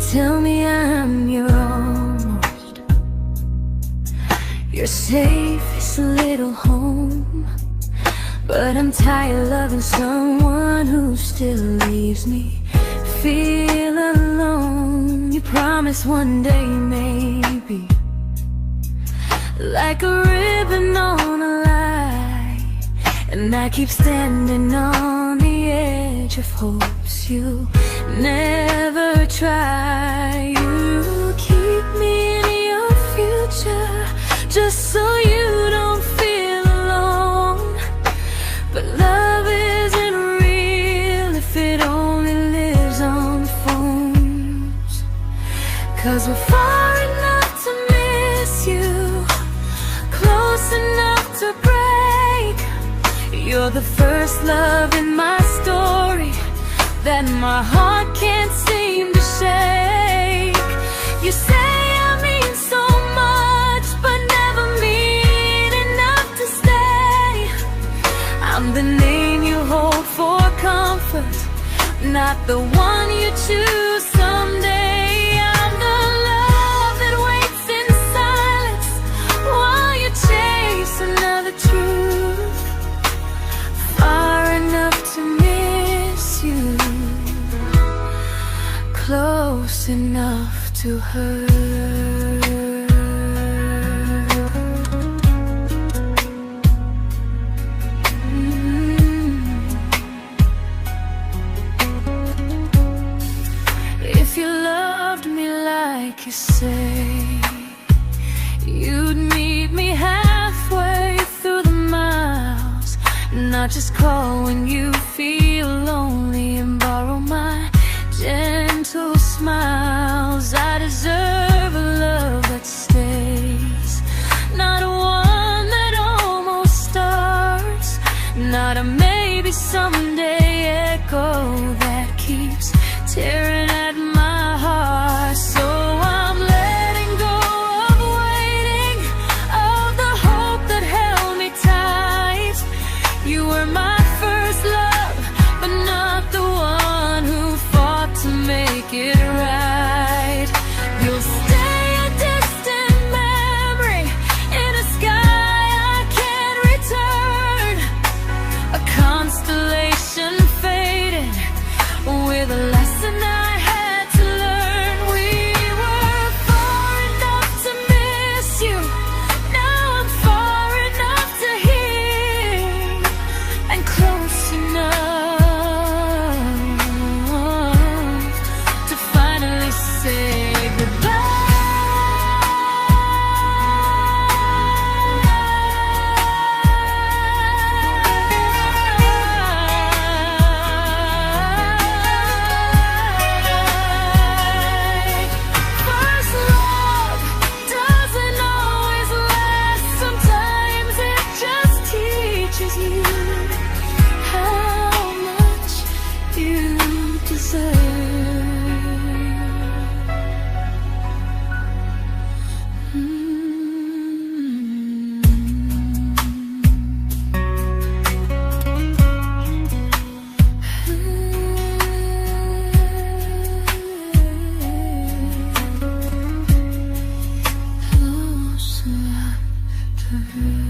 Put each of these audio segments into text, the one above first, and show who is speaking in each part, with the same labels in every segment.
Speaker 1: tell me I'm your almost, your safest little home. But I'm tired loving someone who still leaves me feel alone. You promise one day maybe, like a ribbon on a line, and I keep standing on the edge of hopes you never try. You keep me in your future just so you don't feel alone. But love isn't real if it only lives on phones. 'Cause we're far enough to miss you, close enough to break. You're the first love in my story that my heart can't seem to shake. You say I mean so much, but never mean enough to stay. I'm the name you hold for comfort, not the one you choose someday. I'm the love that waits in silence while you chase another truth. Far enough to miss you, close enough to hurt. If you loved me like you say, you'd meet me halfway through the miles, not just call when you feel lonely and borrow my gentle smiles. I deserve a love that stays, not one that almost starts, not a maybe someday echo that keeps tearing at my heart. So I'm letting go of waiting, of the hope that held me tight. You were my first love, but not the one who fought to make it right. You'll stay a distant memory in a sky I can't return, a constellation faded with a lesson I had to learn. We were far enough to miss you, now I'm far enough to hear, and close enough to finally say goodbye. First love doesn't always last, sometimes it just teaches you how much you deserve. Close enough to hurt.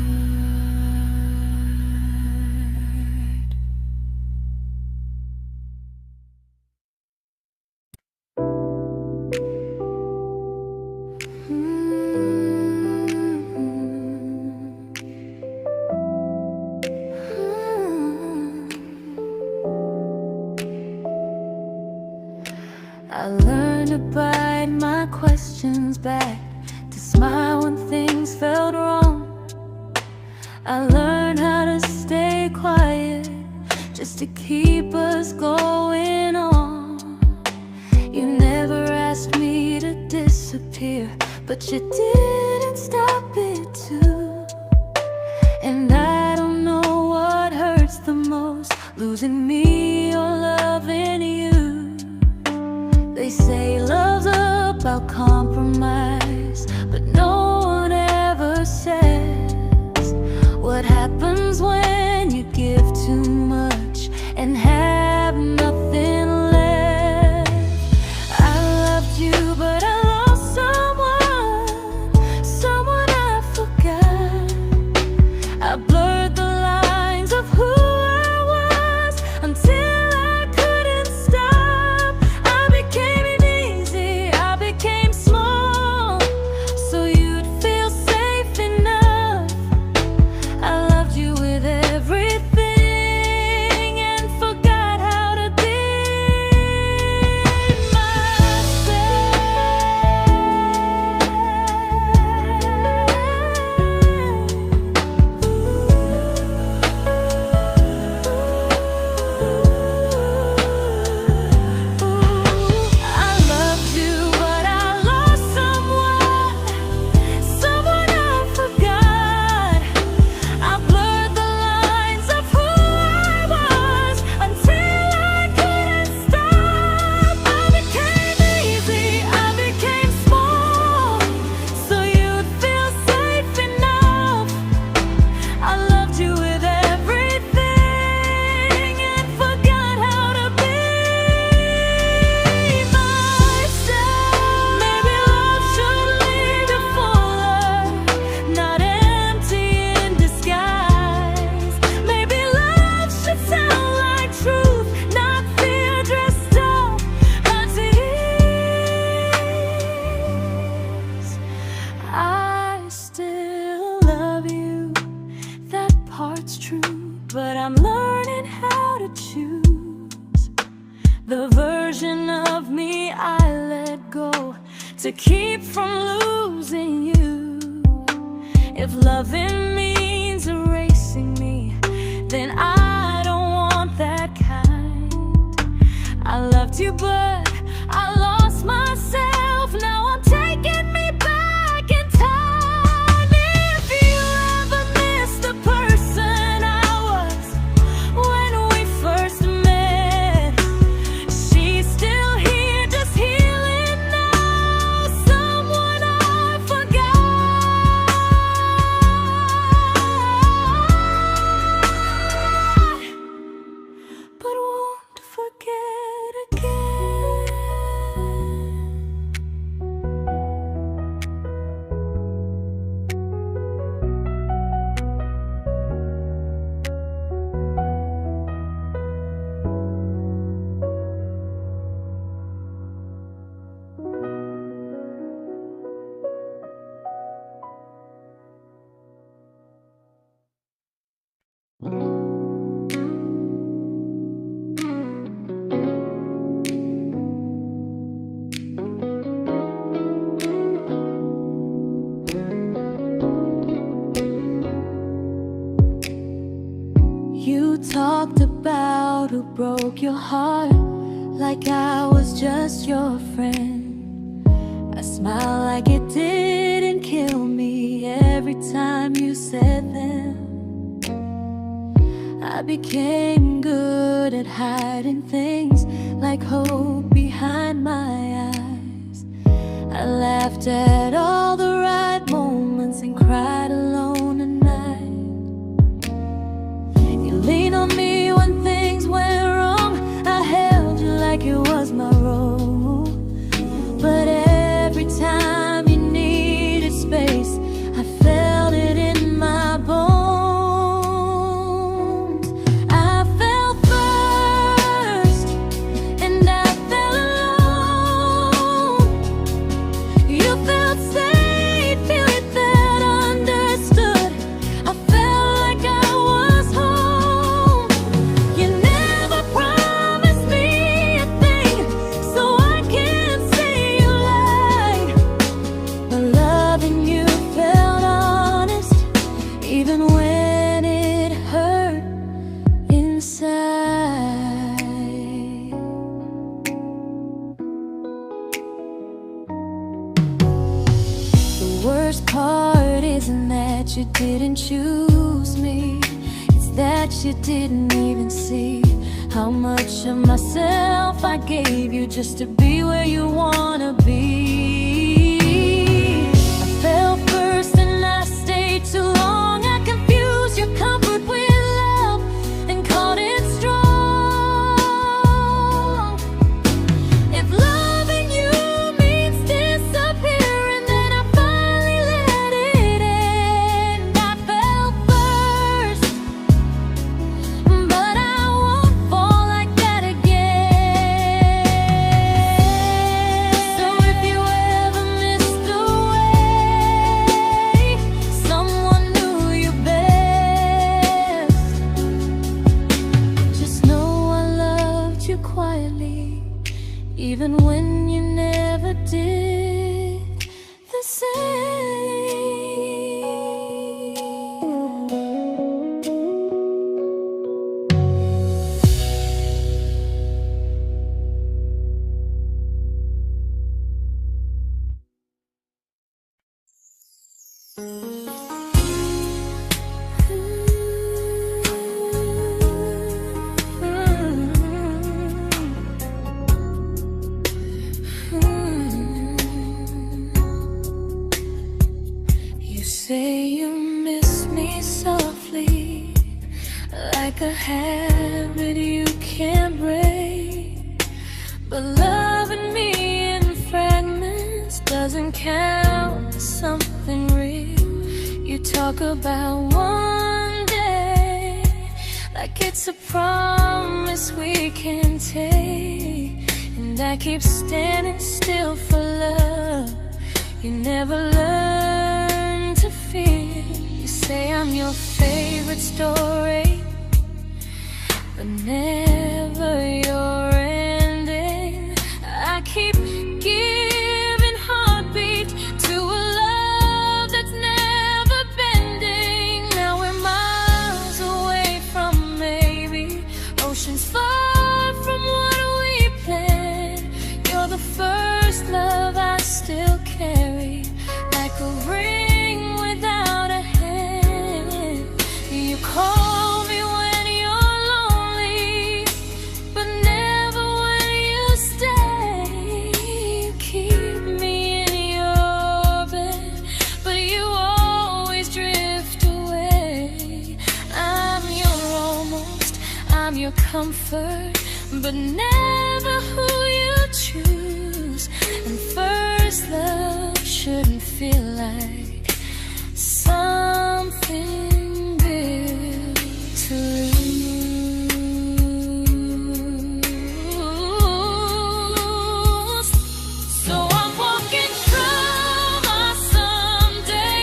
Speaker 1: I learned to bite my questions back, to smile when things felt wrong. I learned how to stay quiet just to keep us going on. You never asked me to disappear, but you didn't stop it too. And I don't know what hurts the most, losing me or loving you. They say love's about compromise, but no one ever says what happens when you give too much and have nothing left. I loved you I'm learning how to choose the version of me I let go to keep from losing you. If loving means erasing me, then I don't want that kind. I loved you, but I lost myself. Now I'm taking me back in time. If you ever miss the person I was when we first met, she's still here, just healing now. Someone I forgot, but won't forget again. You talked about who broke your heart, like I was just your friend. I smiled like it didn't kill me every time you said them. I became good at hiding things like hope behind my eyes. I laughed at all the right moments and cried alone at night. You leaned on me when things went wrong. I held you like it was my role. But every time you needed space, I felt it in my bones. I fell first, and I fell alone. You felt safe, you felt understood. I felt like I was home. You never promised me a thing, so I can't say you lied. But loving you felt honest, even when it hurt inside. The worst part isn't that you didn't choose me, it's that you didn't even see how much of myself I gave you just to be where you wanna be. I fell first and I stayed too long. I confused your comfort with love and called it strong. If loving you means disappearing, then I finally let it end. I fell first, but I won't fall like that again. So if you ever missed the way someone knew you best, just know I loved you quietly, even when you never did the same. You say you miss me softly, like a habit you can't break. But loving me in fragments doesn't count as something real. You talk about one day like it's a promise we can take, and I keep standing still for love. You never learn to feel. You say I'm your favorite story, but never your ending. I keep giving heartbeat to a love that's never bending. Now we're miles away from maybe, oceans far from what we planned. You're the first love I still carry, like a ring without a hand. You call me when you're lonely, but never when you stay. You keep me in your bed, but you always drift away. I'm your almost, I'm your comfort, but never who you choose. And first love shouldn't feel like something built to lose. So I'm walking through my someday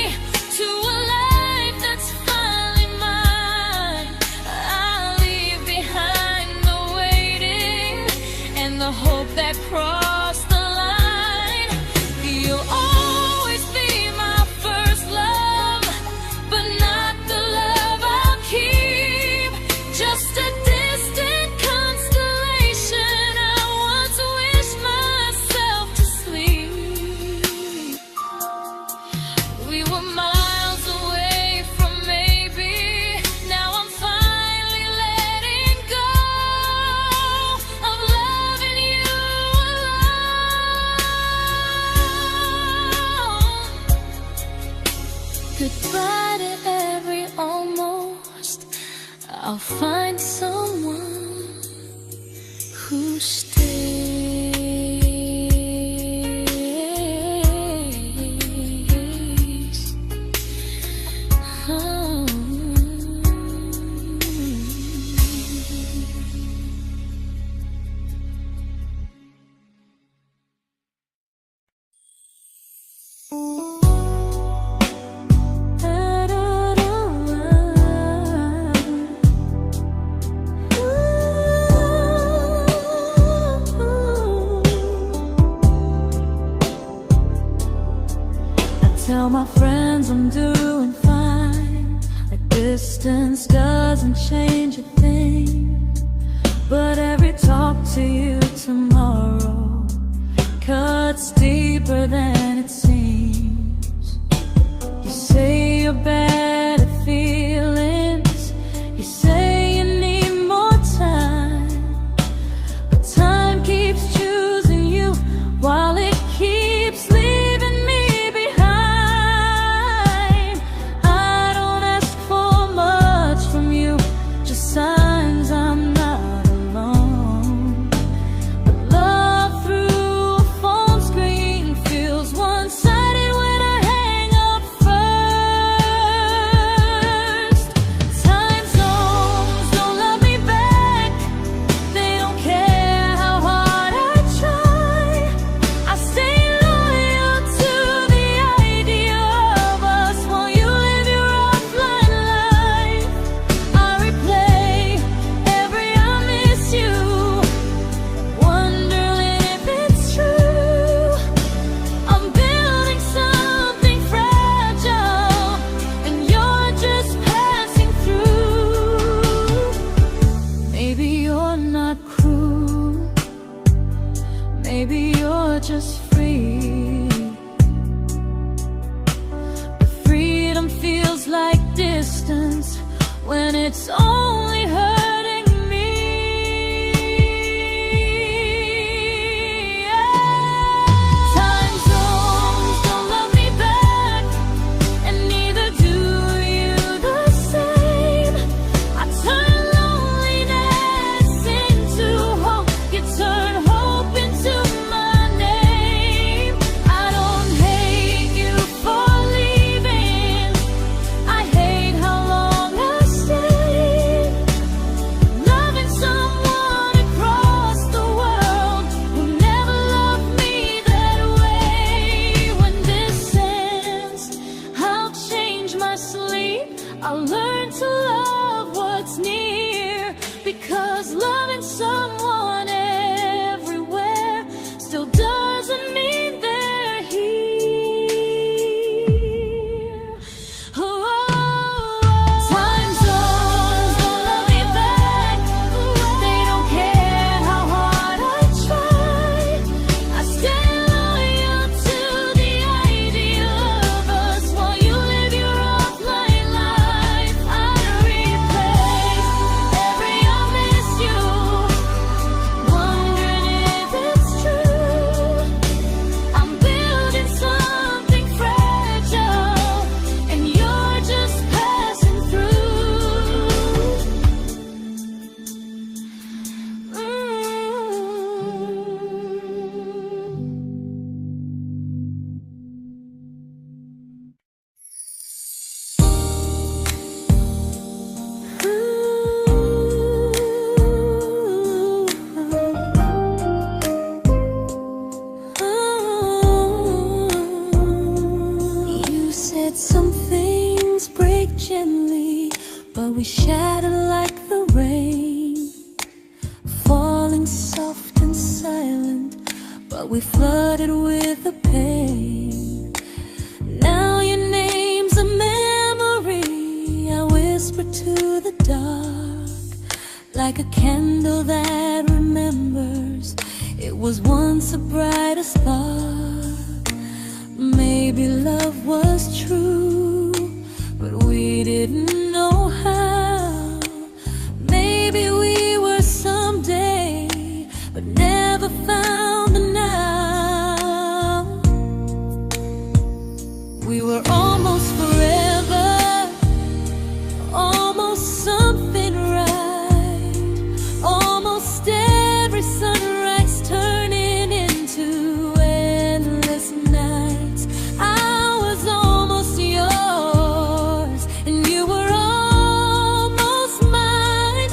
Speaker 1: to a life that's finally mine. I'll leave behind the waiting and the hope that crossed the line. You'll always be my first love, but not the love I'll keep. Just a distant constellation I once wished myself to sleep. We were miles away from maybe, now I'm finally letting go of loving you alone. Goodbye to every almost, I'll find someone who stays. Oh. Tell my friends I'm doing fine, like distance doesn't change a thing. But every talk to you tomorrow cuts deeper than it seems. You say you're bad at feelings, you say you need more time, but time keeps choosing you while it keeps leaving me behind. I don't ask for much from you, just signs I'm not alone. But love through a phone screen feels one-sided when I hang up first. Time zones don't love me back, they don't care how hard I try. I stay loyal to the idea of us while you live your offline life. I replay every I miss you, wondering if it's true. I'm building something fragile, and you're just passing through. Maybe you're not cruel, maybe you're just free. But freedom feels like distance when it's only hurting me. Time zones don't love me back, and neither do you the same. I turn loneliness into hope, you turn hope into my name. I don't hate you for leaving, I hate how long I stayed. we shattered like the rain, falling soft and silent, but we flooded with the pain. Now your name's a memory I whisper to the dark, like a candle that remembers it was once a brighter spark. Maybe love was true, but we didn't know how. Maybe we were someday, but never found the now. We were almost forever, almost something right, almost every sunrise turning into endless nights. I was almost yours, and you were almost mine,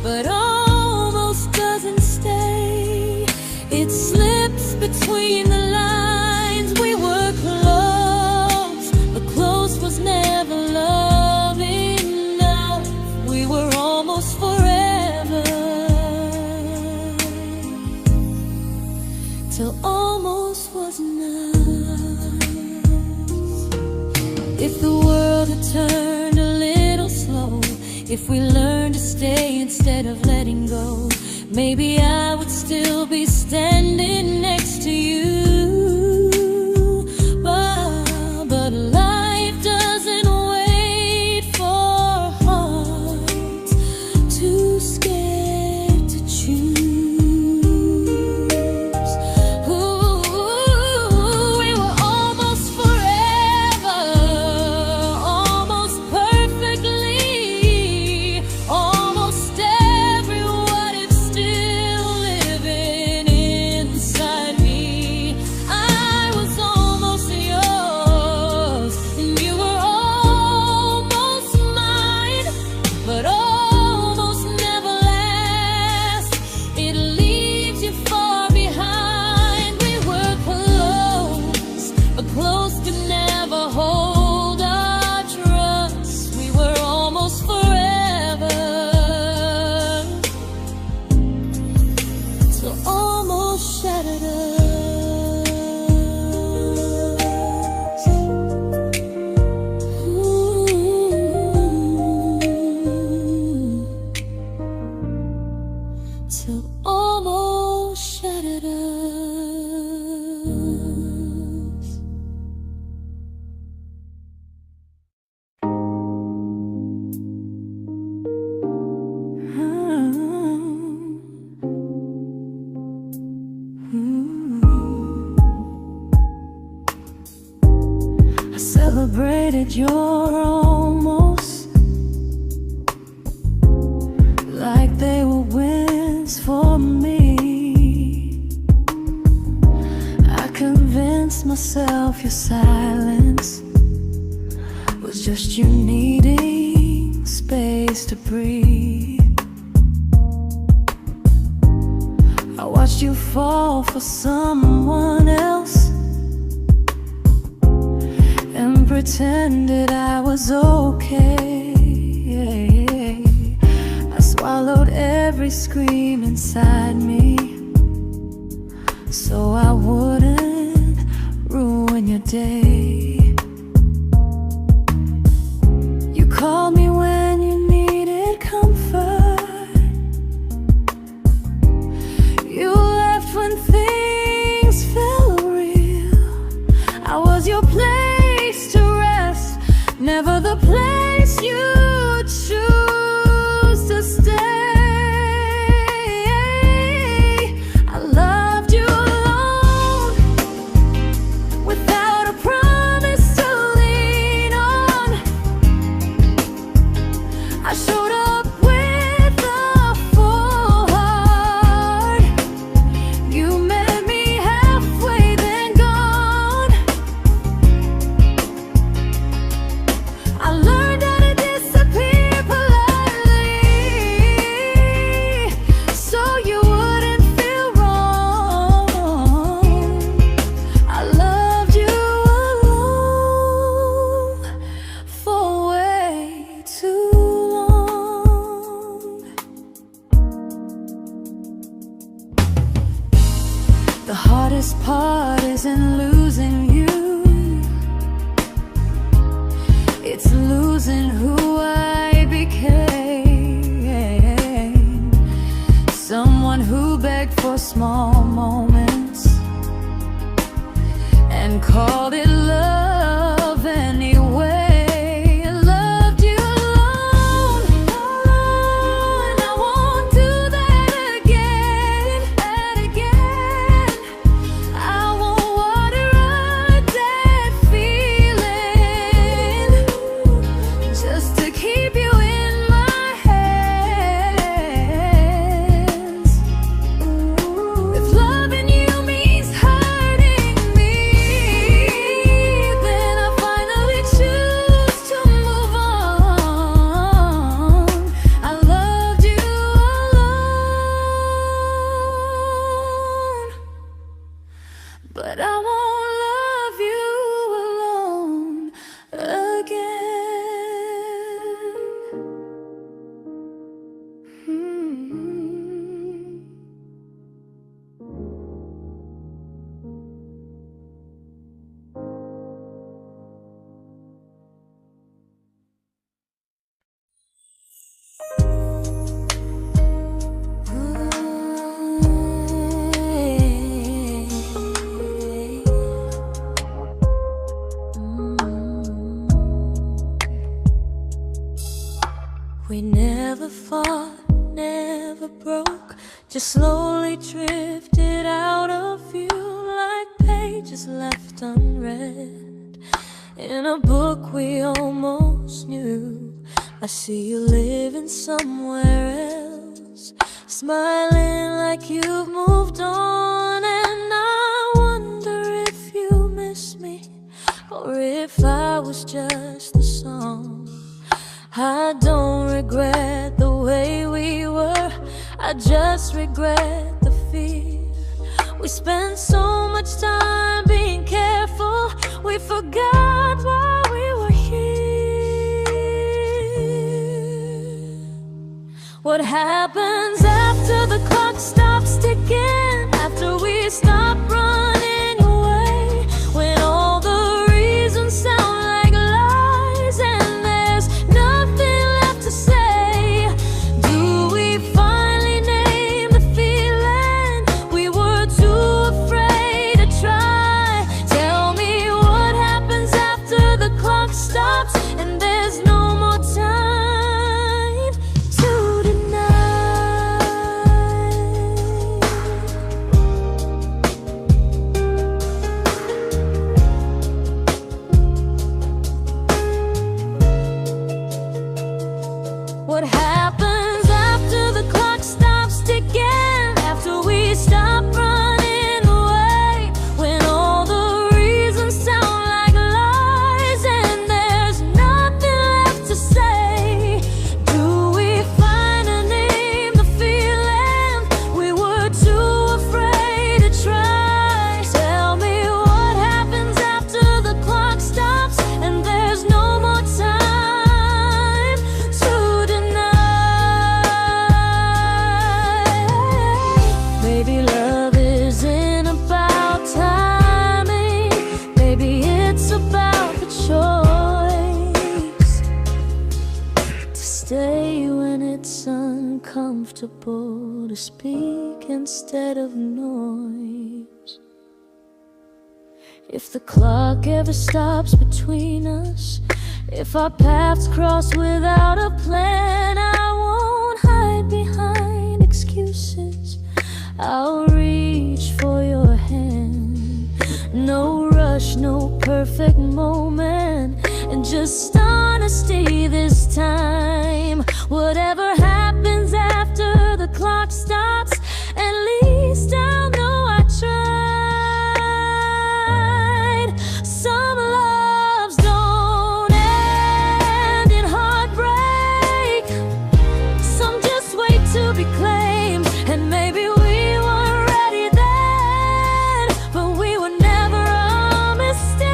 Speaker 1: but almost doesn't stay. It slips between the lines. We were close, but close was never love enough. We were almost forever, till almost was enough. If the world had turned a little slow, if we learned to stay instead of letting go, maybe I would still be standing next to you. But life doesn't wait for hearts too scared to choose. Ooh, we were almost forever, almost perfectly, almost every what if still living inside me. I was almost yours, and you were almost mine, but almost never lasts. It leaves you far behind. We were close, but close could never hold our trust. We were almost forever, till almost shattered us. Ooh, till almost shattered us. I celebrated your almost like they were wins for me. I convinced myself your silence was just you needing space to breathe. I watched you fall for someone else and pretended I was okay. I swallowed every scream inside me so I wouldn't ruin your day. You called me when you needed comfort. You left when things felt real. I was your place to rest, never the place you choose to stay. I loved you alone, without a promise to lean on. I showed up with a full heart. You met me halfway, then gone. I learned how to disappear heart isn't losing you, it's losing who I became. Someone who begged for small moments and called it love anyway. Loved you alone, and I won't do that again, and again. I won't water a dead feeling just to keep you in my hands. If loving you means hurting me, then I finally choose to move on. I loved you alone, but I won't love you alone again. We never fought, never broke, just slowly drifted out of view like pages left unread in a book we almost knew. I see you living somewhere else, smiling like you've moved on, and I wonder if you miss me or if I was just a song. I don't regret the way we were, I just regret the fear. We spent so much time being careful, we forgot why we were here. What happens after the clock stops ticking, after we stop running away, when all the reasons sound like lies and there's nothing left to say? Do we finally name the feeling we were too afraid to try? Tell me what happens after the clock stops and there's no more time to deny. What happens after the clock stops ticking, after we stop running away, when all the reasons sound like lies and there's nothing left to say? Do we finally name the feeling we were too afraid to try? Tell me what happens after the clock stops and there's no more time to deny. Maybe love isn't about timing, maybe it's about the choice to stay when it's uncomfortable, to speak instead of noise. If the clock ever stops between us, if our paths cross without a plan, I won't hide behind excuses, I'll reach for your hand. No rush, no perfect moment, and just honesty this time. Whatever happens after the clock stops, at least I'll know I tried. Some loves don't end in heartbreak, some just wait to be claimed, and maybe we weren't ready then, but we were never a mistake.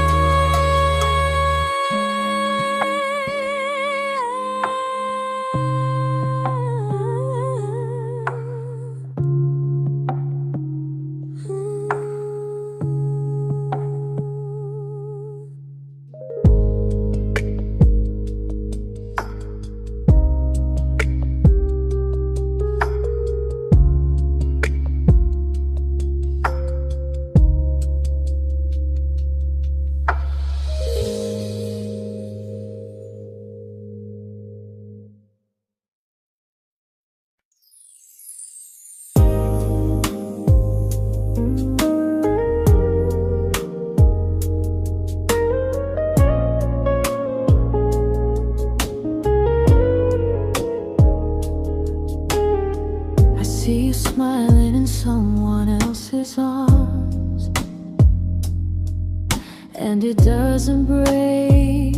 Speaker 1: and it doesn't break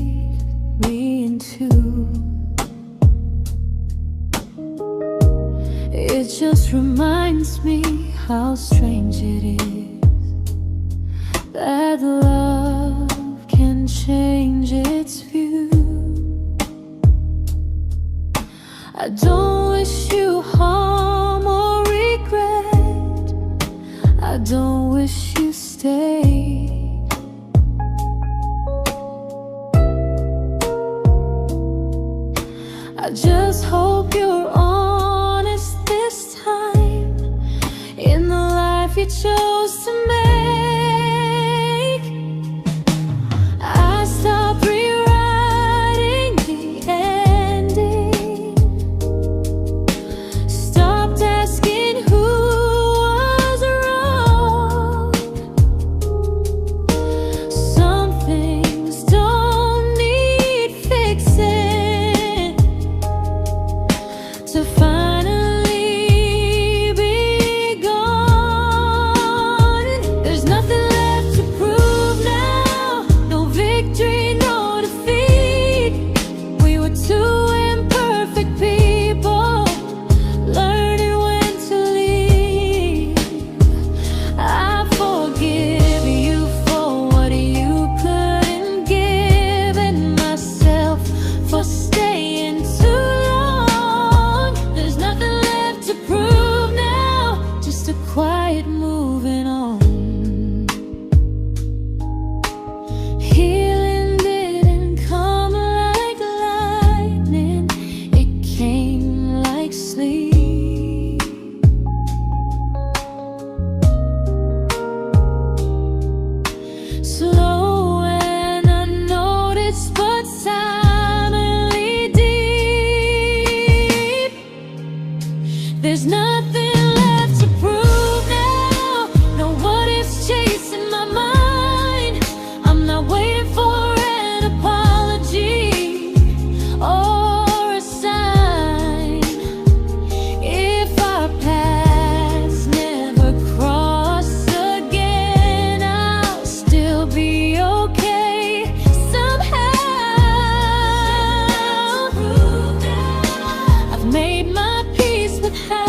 Speaker 1: me in two. It just reminds me how strange it is that love can change its view. I don't wish you harm or regret. I don't wish you stay. I just hope you're honest this time in the life you chose to make. I stopped rewriting the ending, stopped asking who was wrong. Some things don't need fixing to finally be gone. There's nothing left to prove now, no victory, no defeat. We were two imperfect people, learning when to leave. I forgive you for what you couldn't give, and myself for staying too long. There's nothing left to prove now, just a quiet moving on. Healing didn't come like lightning, it came like sleep. Slow and unnoticed, but silently deep. There's nothing left to prove now, no what ifs chasing my mind. I'm not waiting for an apology or a sign. If our paths never cross again, I'll still be okay somehow. I've made my peace with how.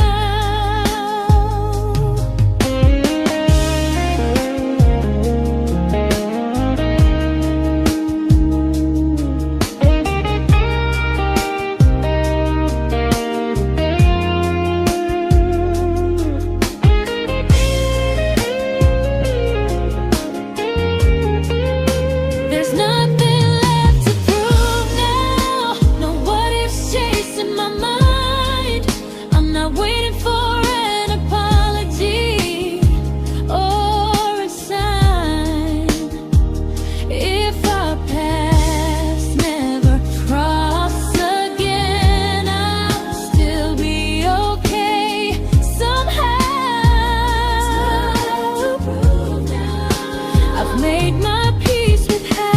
Speaker 1: There's nothing left to prove now, no what ifs chasing my mind. I'm not waiting for an apology or a sign. If our paths never cross again, I'll still be okay somehow. I've made my peace with how.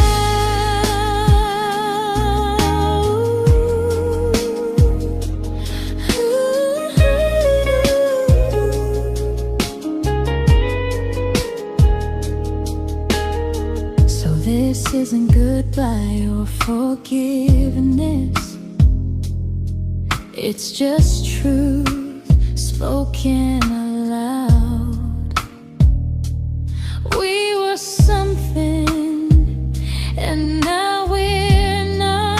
Speaker 1: So this isn't goodbye or forgiveness, it's just truth spoken aloud. We were something, and now we're not.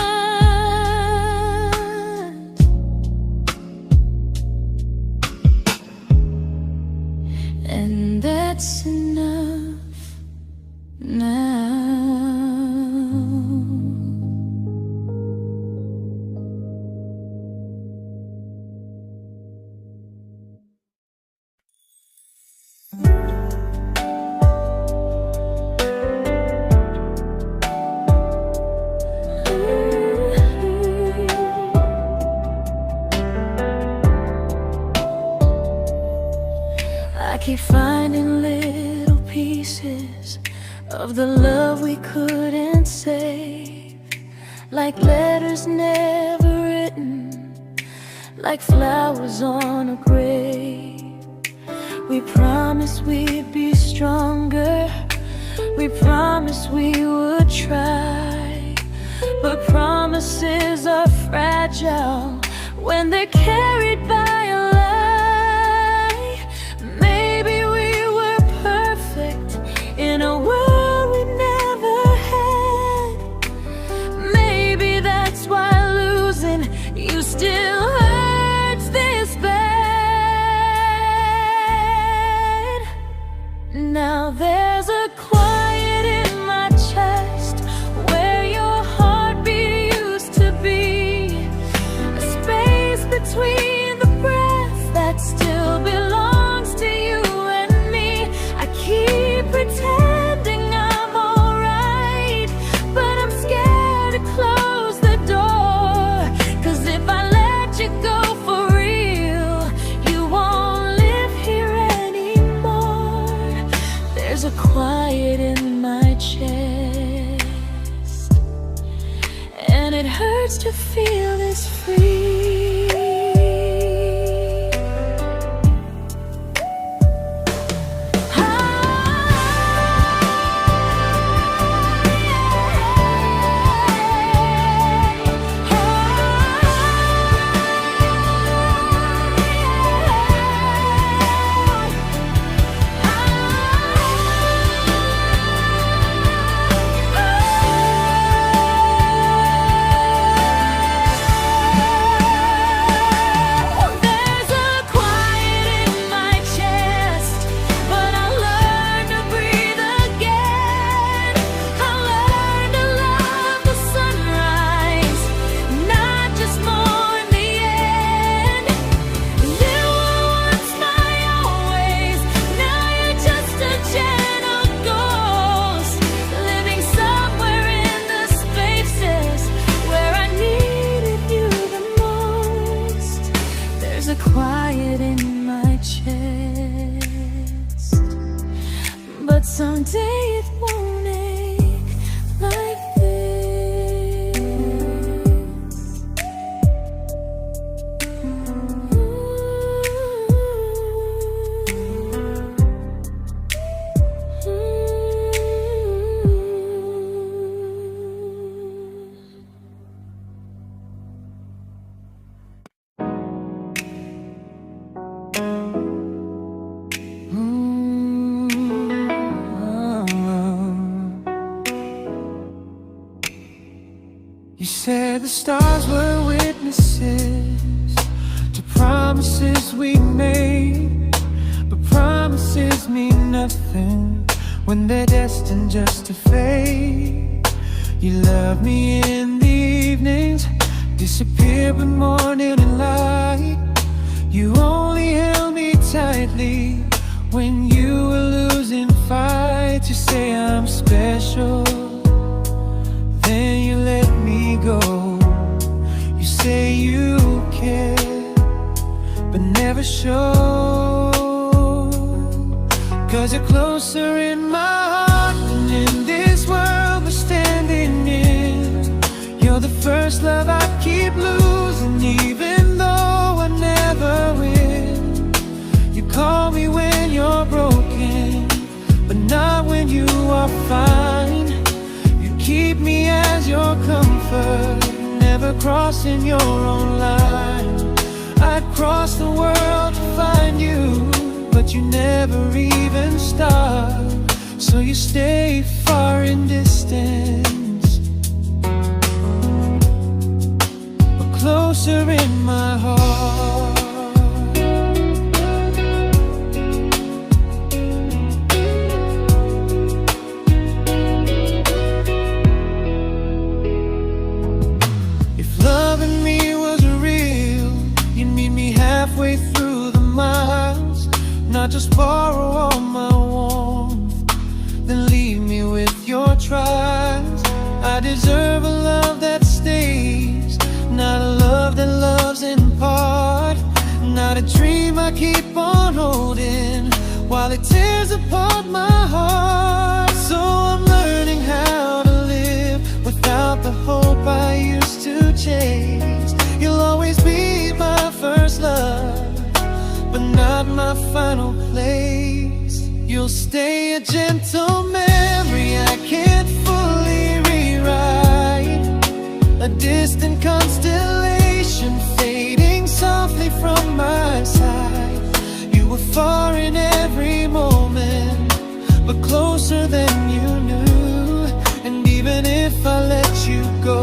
Speaker 1: And that's enough now. I keep finding little pieces of the love we couldn't save, like letters never written, like flowers on a grave. We promised we'd be stronger, We promised we would try, but promises are fragile when they're carried by a lie. Maybe we were perfect in a world we never had. Maybe that's why losing you still hurts this bad. Now there's a quiet in my chest where your heartbeat used to be, a space between the breath that still belongs to you and me. I keep pretending I'm alright, but I'm scared to close the door. 'Cause if I let you go for real, you won't live here anymore. There's a quiet in my chest, and it hurts to feel this free. There's a quiet in my chest, but someday it won't ache like this.
Speaker 2: You said the stars were witnesses to promises we made, but promises mean nothing when they're destined just to fade. You love me in the evenings, disappear when morning and light. You only held me tightly when you were losing fights. You say I'm special, then you let me go. You say you care, but never show. 'Cause you're closer in my heart than in this world we're standing in. You're the first love I keep losing, even though I never win. You call me when you're broken, but not when you are fine. Keep me as your comfort, never crossing your own line. I'd cross the world to find you, but you never even start. So you stay far in distance, but closer in my heart. Halfway through the miles, not just borrow all my warmth, then leave me with your trials. I deserve a love that stays, not a love that loves in part. Not a dream I keep on holding while it tears apart my heart. So I'm learning how to live without the hope I used to chase. You'll always be my first love, but not my final place. You'll stay a gentle memory distant constellation fading softly from my side. You were far in every moment, but closer than you knew. And even if I let you go,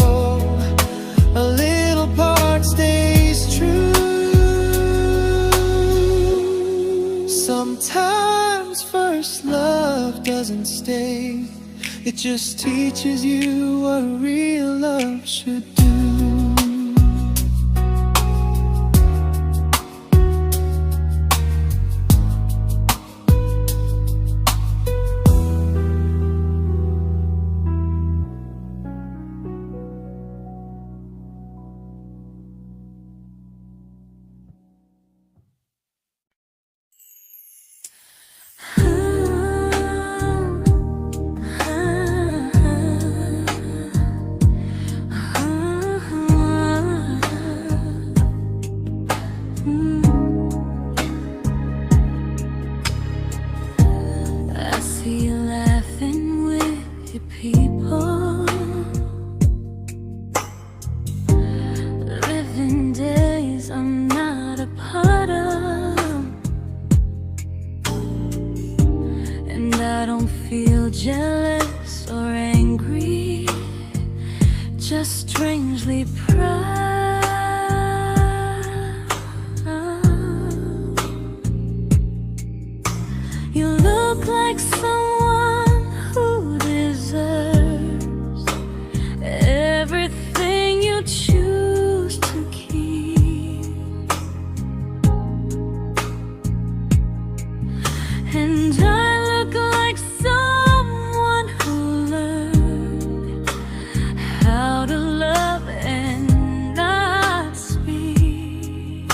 Speaker 2: a little part stays true. Sometimes first love doesn't stay, it just teaches you what real love should do.
Speaker 1: Jealous or angry, just strangely proud. You look like someone who deserves everything you choose to keep. And I look like someone who learned how to love and not speak.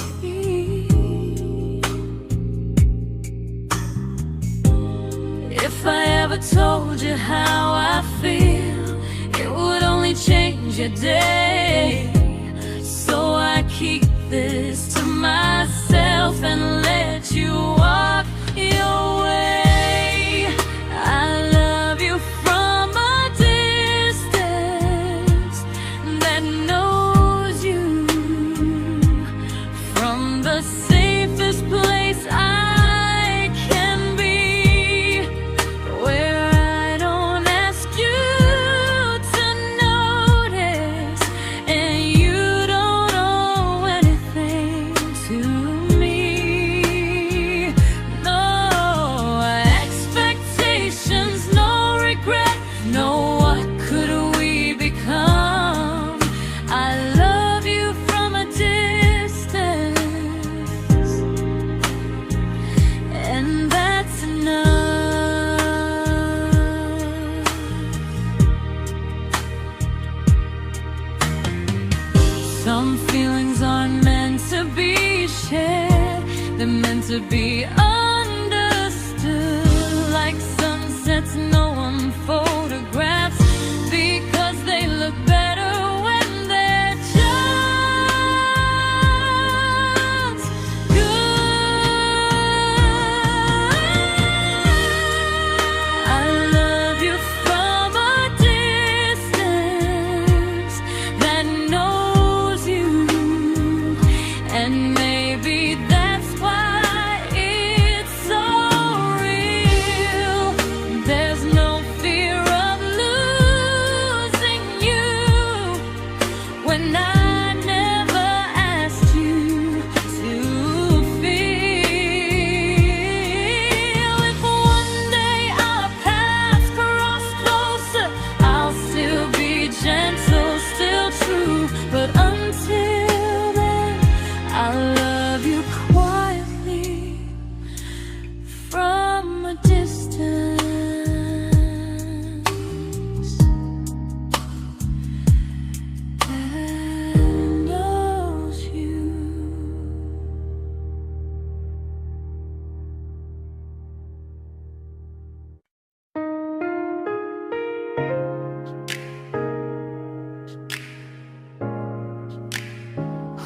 Speaker 1: If I ever told you how I feel, it would only change your day. So I keep this to myself and let you walk your way. I love you from a distance that knows you, from the safest place I can be, where I don't ask you to notice and you don't owe anything to me. No expectations, no regret, no what could we become. I love you from a distance, and that's enough. Some feelings aren't meant to be shared, they're meant to be understood. Like sunsets no one photographs, because they look better when they're just good. I love you from a distance that knows you, and maybe that's why it's so real. There's no fear of losing you when I never asked you to feel. If one day our paths cross closer, I'll still be gentle, still true. But until then, I love you quietly from a distance that knows you.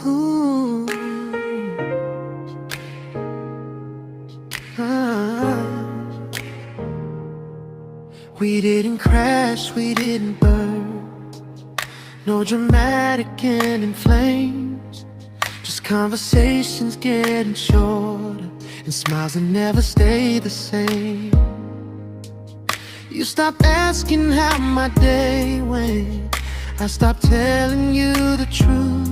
Speaker 2: Ooh. Ah. We didn't crash, we didn't burn. No dramatic ending flames, just conversations getting shorter, and smiles that never stay the same. You stopped asking how my day went, I stopped telling you the truth.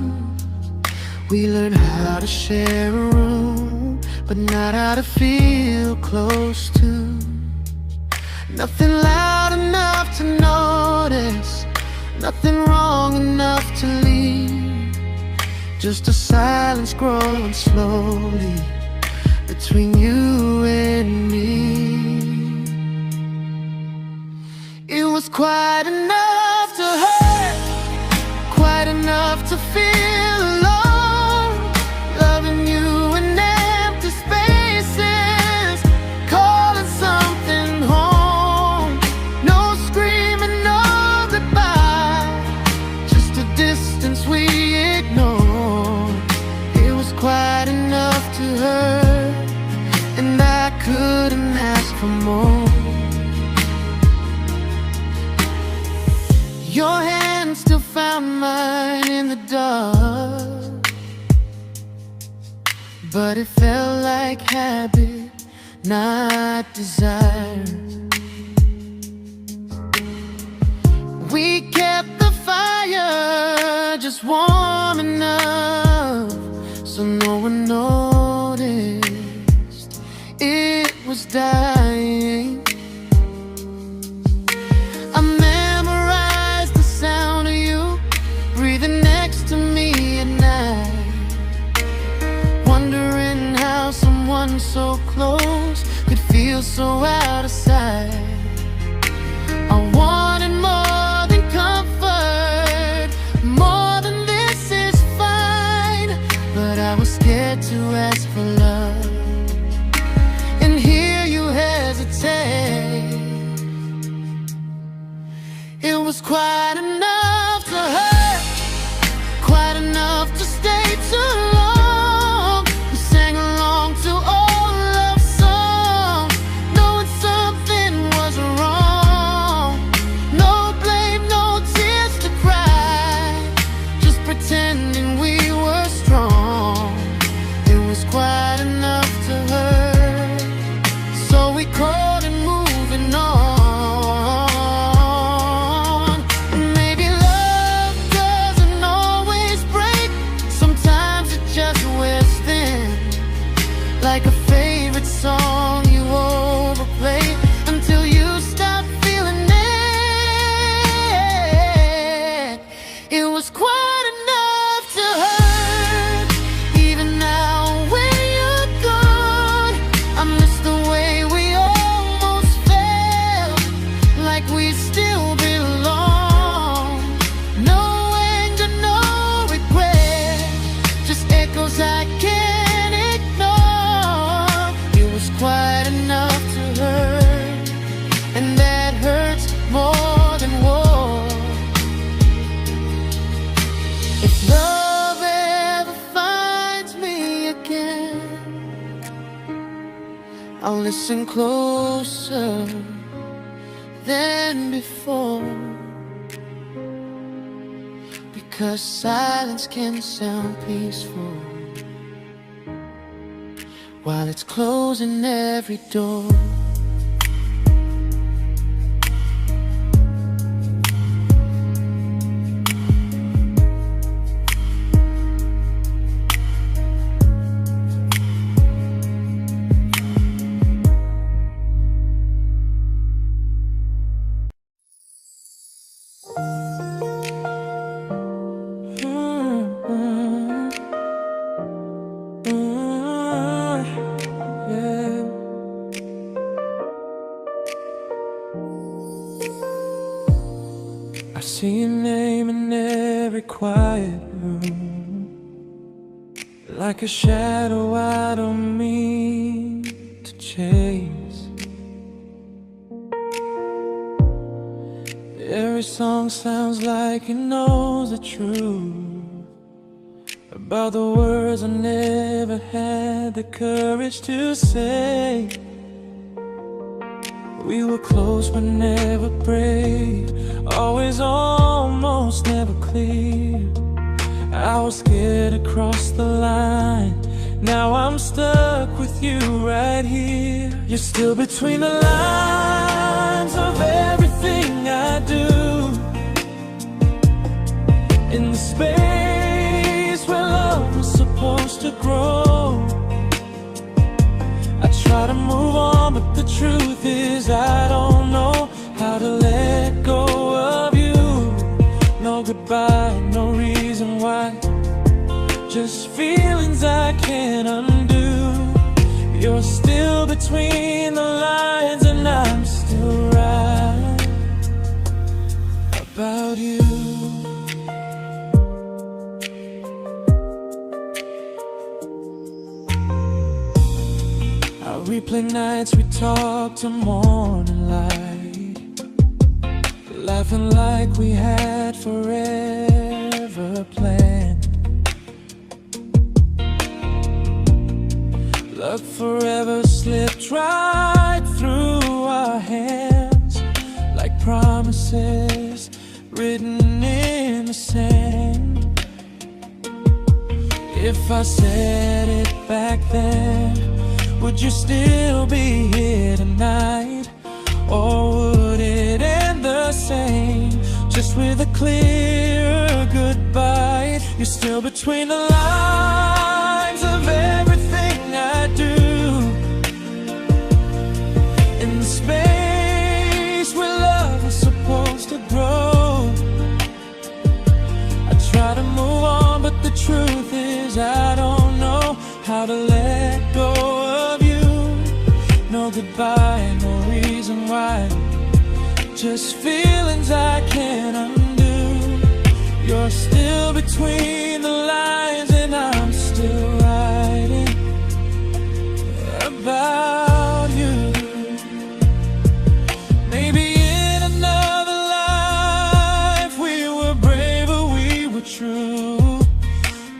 Speaker 2: We learned how to share a room, but not how to feel close to. Nothing loud enough to notice, nothing wrong enough to leave. Just a silence growing slowly between you and me. It was quite enough to hurt, quite enough to feel alone. Loving you in empty spaces, calling something home. No screaming, no goodbye, just a distance we ignored. It was quite enough to hurt, and I couldn't ask for more. Your hand still found mine in the dark, but it felt like habit, not desire. We kept the fire just warm enough so no one noticed it was dying. I memorized the sound of you breathing next to me at night, wondering how someone so close could feel so out of sight. I wanted more than comfort, more than this is fine, but I was scared to ask for love, and here you hesitate. It was quite enough to hurt, quite enough to stay too long. We sang along to old love songs, knowing something was wrong. No blame, no tears to cry, just pretending we were strong. It was quite enough to hurt, so we called it moving on. Like a favorite song you overplay until you stop feeling it. It was quite enough to hurt. Even now when you're gone, I miss the way we almost felt, like we still belong. No anger, no regret, just echoes I can't ignore. Quite enough to hurt, and that hurts more than war. If love ever finds me again, I'll listen closer than before, because silence can sound peaceful while it's closing every door. I see your name in every quiet room, like a shadow I don't mean to chase. Every song sounds like it knows the truth about the words I never had the courage to say. We were close but never brave, always almost, never close. clear. I was scared to cross the line. Now I'm stuck with you right here. You're still between the lines of everything I do. In the space where love was supposed to grow. I try to move on, but the truth is I don't know how to let go of you. No goodbye, no reason why. Just feelings I can't undo. You're still between the lines, and I'm still right about you. I replay nights we talk till morning light, laughing like we had forever planned. Luck forever slipped right through our hands, like promises written in the sand. If I said it back then, would you still be here tonight? Or would it end the same, just with a clear goodbye? You're still between the lines of everything I do. In the space where love was supposed to grow. I try to move on, but the truth is I don't know how to let go of you. No goodbye, no reason why. Just feelings I can't undo. You're still between the lines, and I'm still writing about you. Maybe in another life we were braver, we were true.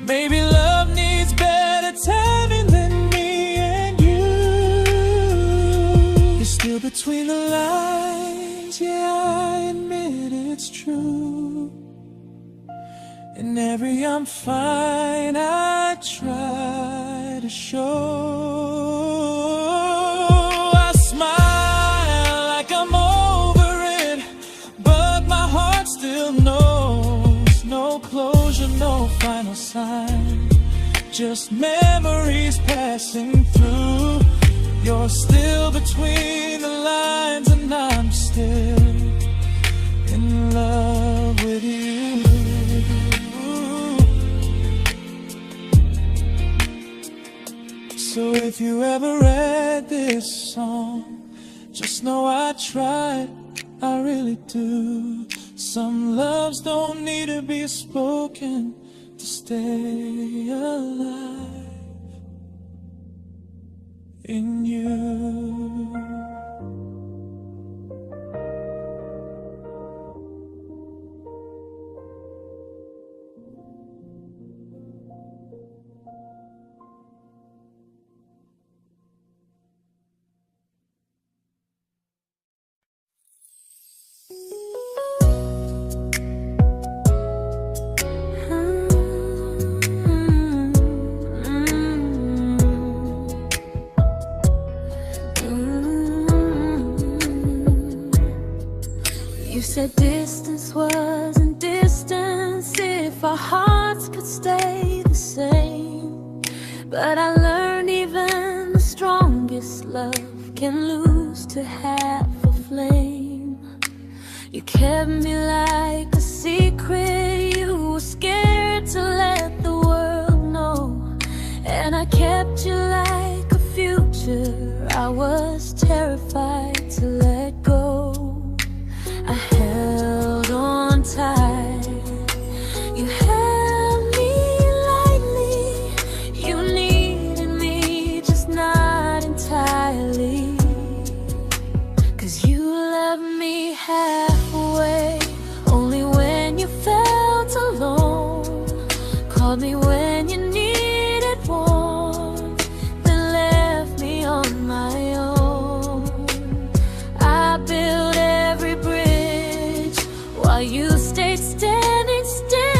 Speaker 2: Maybe love needs better timing than me and you. You're still between the lines, yeah, I admit it's true. In every I'm fine I try to show. I smile like I'm over it, but my heart still knows. No closure, no final sign, just memories passing through. You're still between the lines, and I'm still in love with you. So if you ever read this song, just know I tried, I really do. Some loves don't need to be spoken to stay alive in you.
Speaker 1: You said distance wasn't distance if our hearts could stay the same. But I learned even the strongest love can lose to half a flame. You kept me like a secret you were scared to let the world know. And I kept you like a future I was terrified to let go. I held on tight, you held me lightly. You needed me, just not entirely. 'Cause you loved me halfway, only when you felt alone. Called me when you needed warmth, then left me on my own. I built every bridge while you stayed standing still.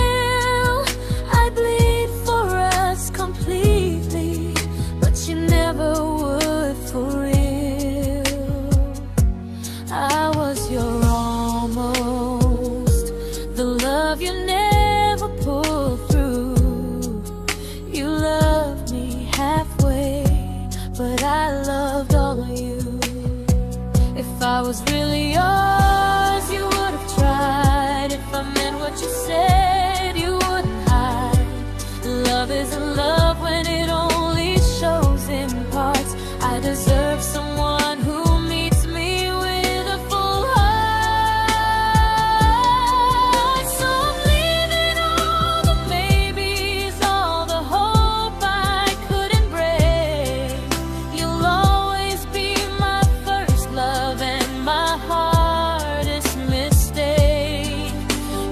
Speaker 1: love you never pulled through. You loved me halfway, but I loved all of you. If I was really yours, you would have tried. If I meant what you said, you wouldn't hide. Love isn't love when it only shows in parts. I deserve someone who meets me with a full heart. So I'm leaving all the maybes, all the hope I couldn't break. You'll always be my first love and my hardest mistake.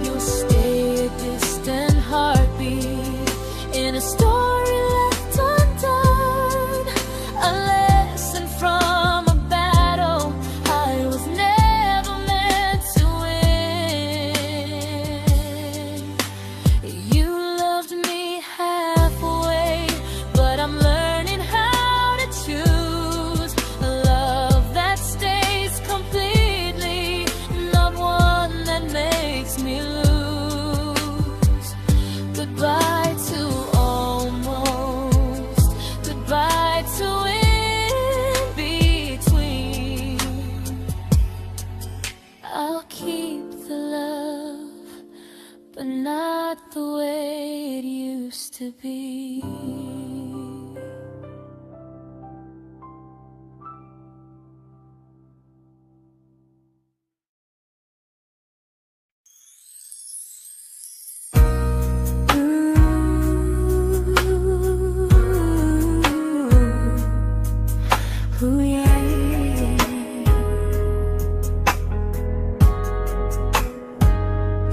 Speaker 1: You'll stay a distant heartbeat in a story left undone, a lesson from a battle I was never meant to win. You loved me halfway, but I'm learning how to choose a love that stays completely, not one that makes me lose. Goodbye to almost, goodbye to in between. I'll keep the love, but not the way it used to be. Ooh, yeah, yeah.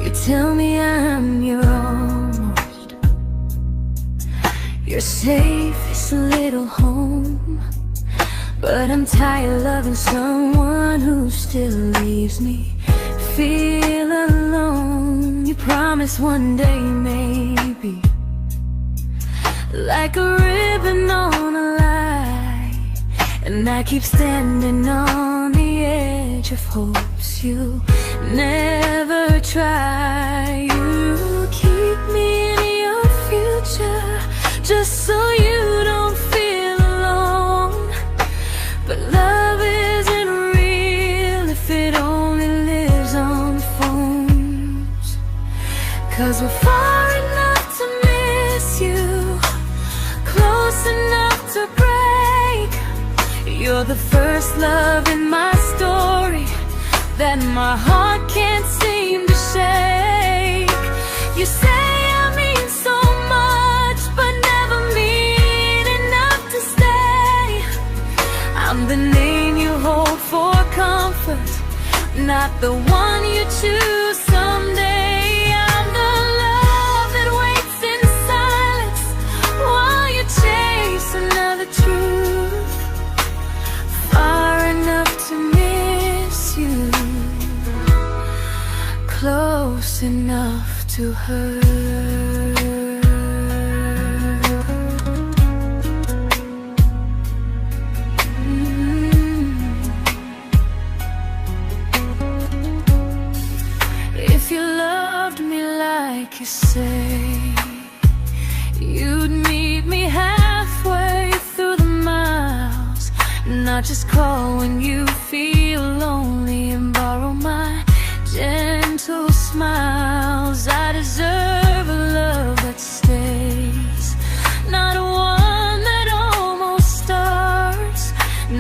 Speaker 1: You tell me I'm your almost, your safest little home, but I'm tired loving someone who still leaves me feel alone. You promise one day maybe, like a ribbon on a line, and I keep standing on the edge of hopes you never try. You keep me in your future just so you don't feel alone. But love isn't real if it only lives on phones. 'Cause we're far enough to miss you, close enough to break. You're the first love in my story that my heart can't seem to shake. You say I mean so much, but never mean enough to stay. I'm the name you hold for comfort, not the one you choose someday. I'm the love that waits in silence while you chase another truth. Far enough to miss you, close enough to hurt. If you loved me like you say, you'd meet me halfway through the miles, not just call when you feel lonely and borrow my gentle smiles. I deserve a love that stays, not one that almost starts,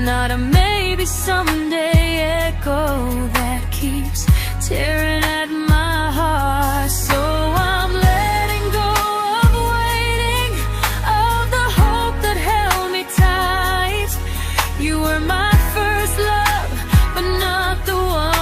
Speaker 1: not a maybe someday echo that keeps tearing at my heart. So I'm letting go of waiting, of the hope that held me tight. You were my first love, but not the one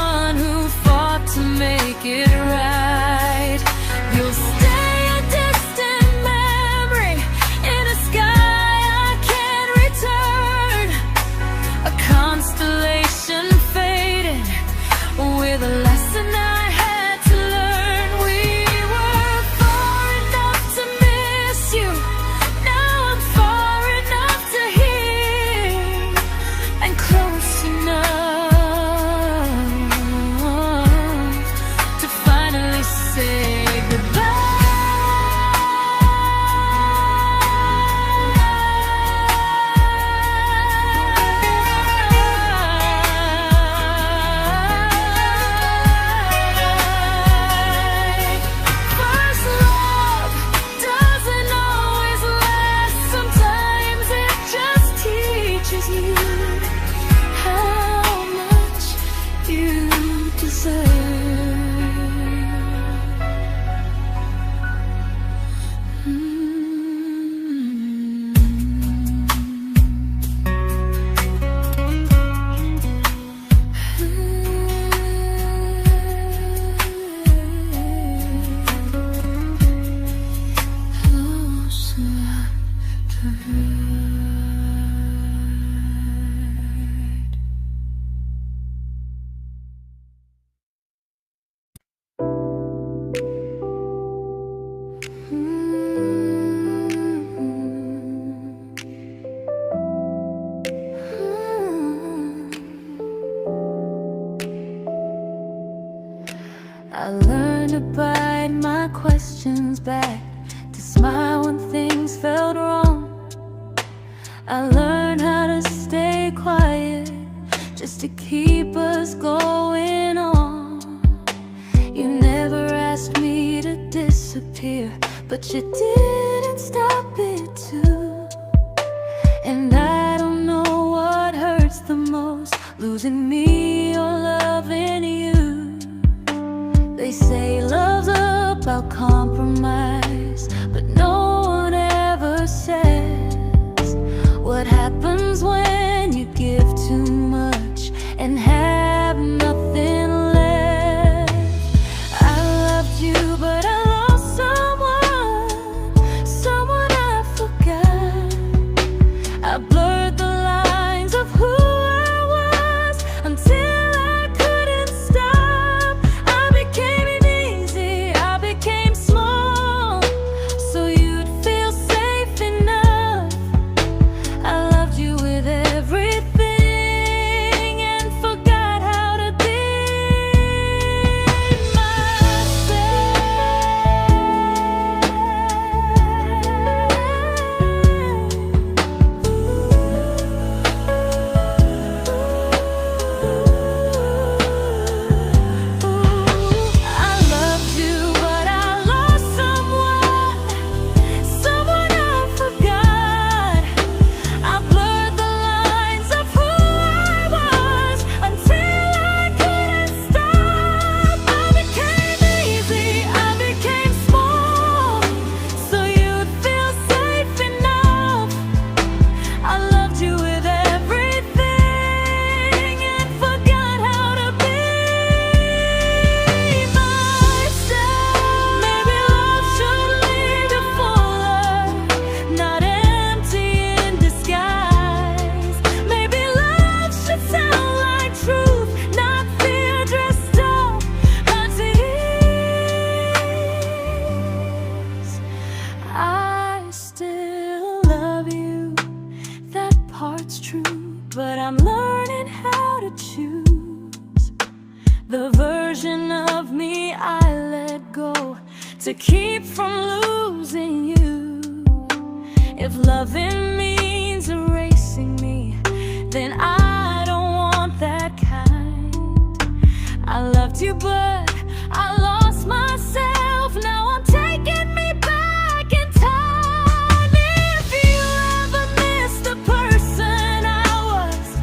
Speaker 1: I learned to bite my questions back, to smile when things felt wrong. I learned how to stay quiet, just to keep us going on. You never asked me to disappear, but you didn't stop it too. And I don't know what hurts the most, losing me or loving you. They say love's about compromise, but no one ever says what happens when you give too much and have nothing left. I loved you, but I lost someone I forgot. I blurred the lines of who I was until I couldn't stop. I became easy, I became small, so you'd feel safe enough. I loved you with everything and forgot how to be I loved you, but I lost someone I forgot. I blurred the lines of who I was until I couldn't stop. I became easy, I became small, so you'd feel safe enough. I loved you with everything and forgot how to be myself. Maybe love should lead you fuller, not empty in disguise. Maybe love should sound like truth, not fear dressed up as ease. I still love you, that part's true, but I'm learning how to choose the version of me I let go to keep from losing you. If loving means erasing me, then I don't want that kind. I loved you, but I lost myself. Now I'm taking me back in time. If you ever missed the person I was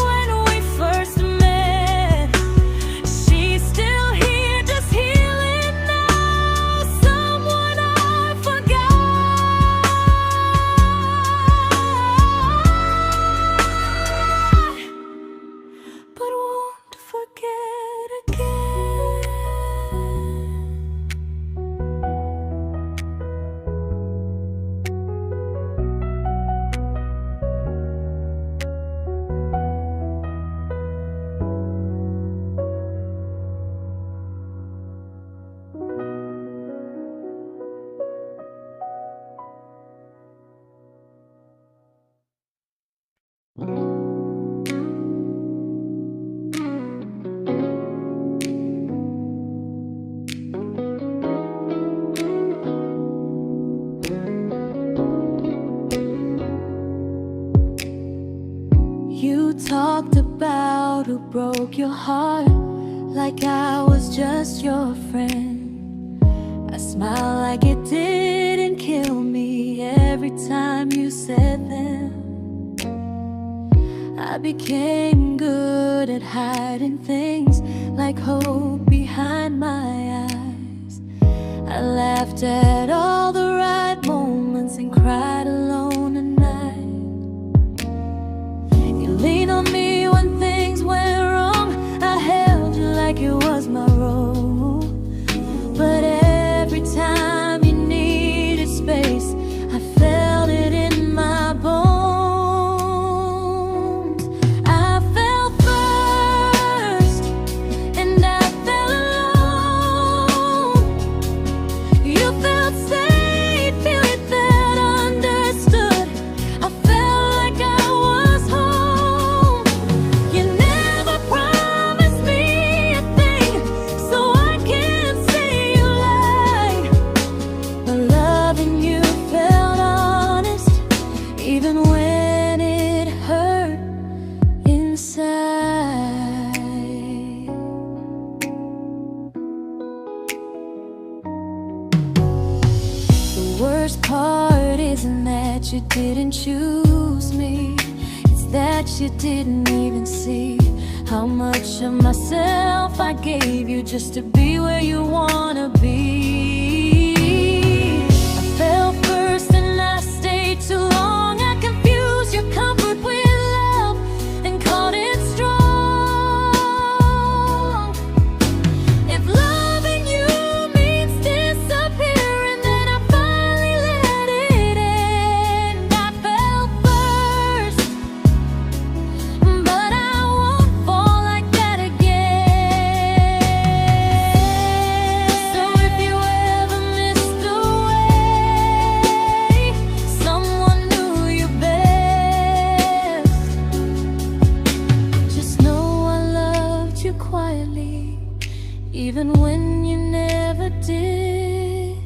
Speaker 1: when we first met, she's still here, just healing now. Someone I forgot, but won't forget again. You talked about who broke your heart, like I was just your friend. I smile like it didn't kill me every time you said them. I became good at hiding things like hope behind my eyes. I laughed at all the right moments and cried alone at night. You leaned on me when things went wrong. I held you like it was my role. But every time you needed space, I felt it in my bones. I fell first, and I fell alone. You felt safe. worst part isn't that you didn't choose me, it's that you didn't even see how much of myself I gave you just to be where you wanna be. I fell first and I stayed too long. I confused your comfort with love and called it strong. If loving you means disappearing, then I finally let it end. I fell first, but I won't fall like that again. So if you ever missed the way someone knew you best, just know I loved you quietly, even when you never did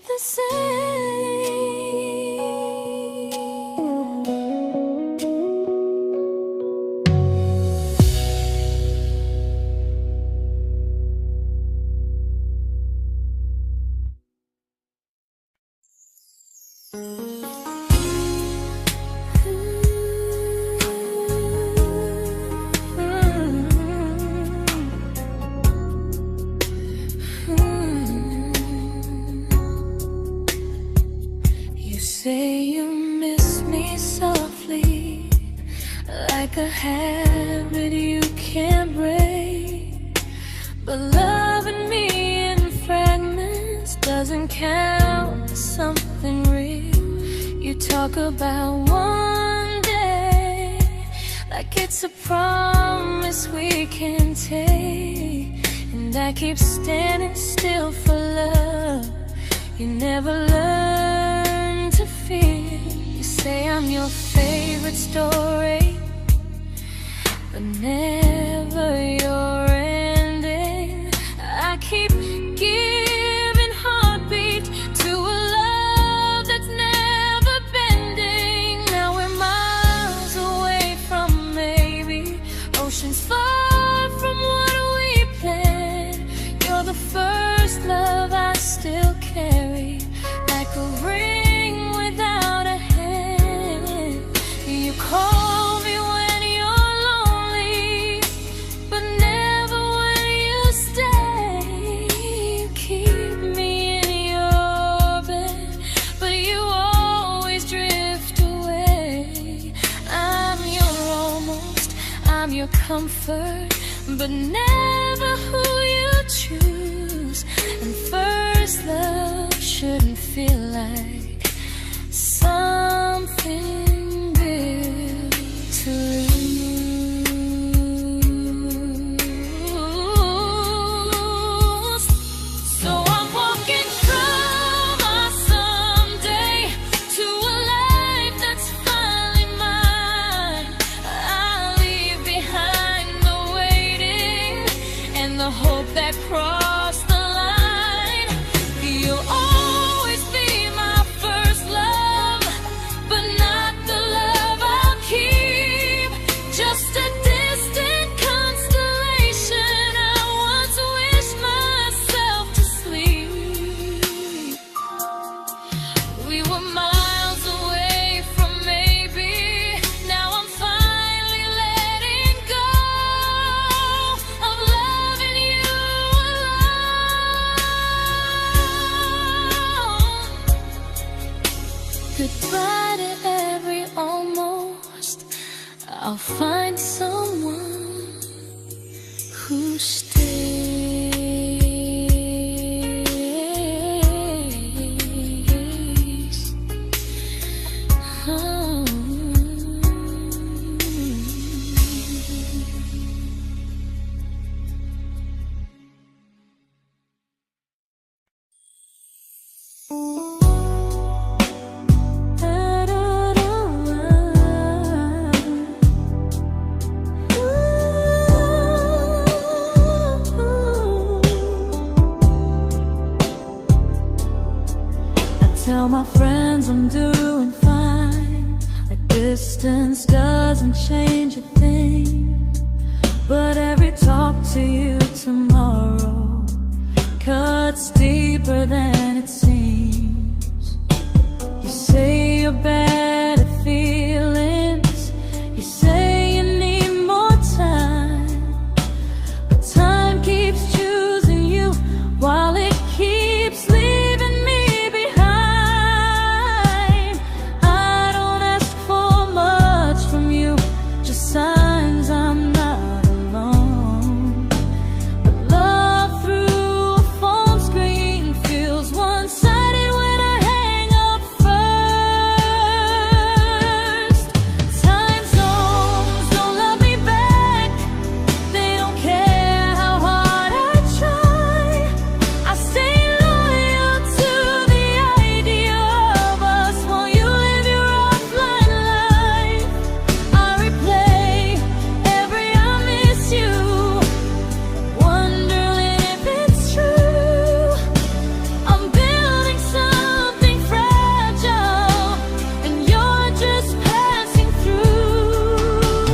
Speaker 1: the same. You say you miss me softly, like a habit you can't break. But loving me in fragments doesn't count as something real. You talk about one day like it's a promise we can take, and I keep standing still for love. You never learn to feel. You say I'm your favorite story, but never your ending. I keep giving heartbeat to a love that's never bending. Now we're miles away from maybe oceans far from what we planned. You're the first love I still carry, like a ring without a hand. You call me when you're lonely, but never when you stay. You keep me in your bed, but you always drift away. I'm your almost, I'm your comfort, but never who you choose. And first love shouldn't feel like something built to lose. So I'm walking from my someday to a life that's finally mine. I'll leave behind the waiting and the hope that crossed the line. You'll always be my first love, but not the love I'll keep. Just a distant constellation I once wished myself to sleep. We were miles away from maybe. Now I'm finally letting go of loving you alone. Goodbye to every almost. I'll find someone who stays. Oh. Tell my friends I'm doing fine, that distance doesn't change a thing. But every talk to you tomorrow cuts deeper than it seems. your better feelings. You say you need more time, but time keeps choosing you while it keeps leaving me behind. I don't ask for much from you, just signs I'm not alone. But love through a phone screen feels one-sided when I hang up first. Time zones don't love me back. They don't care how hard I try. I stay loyal to the idea of us while you live your offline life. I replay every I miss you, wondering if it's true. I'm building something fragile, and you're just passing through.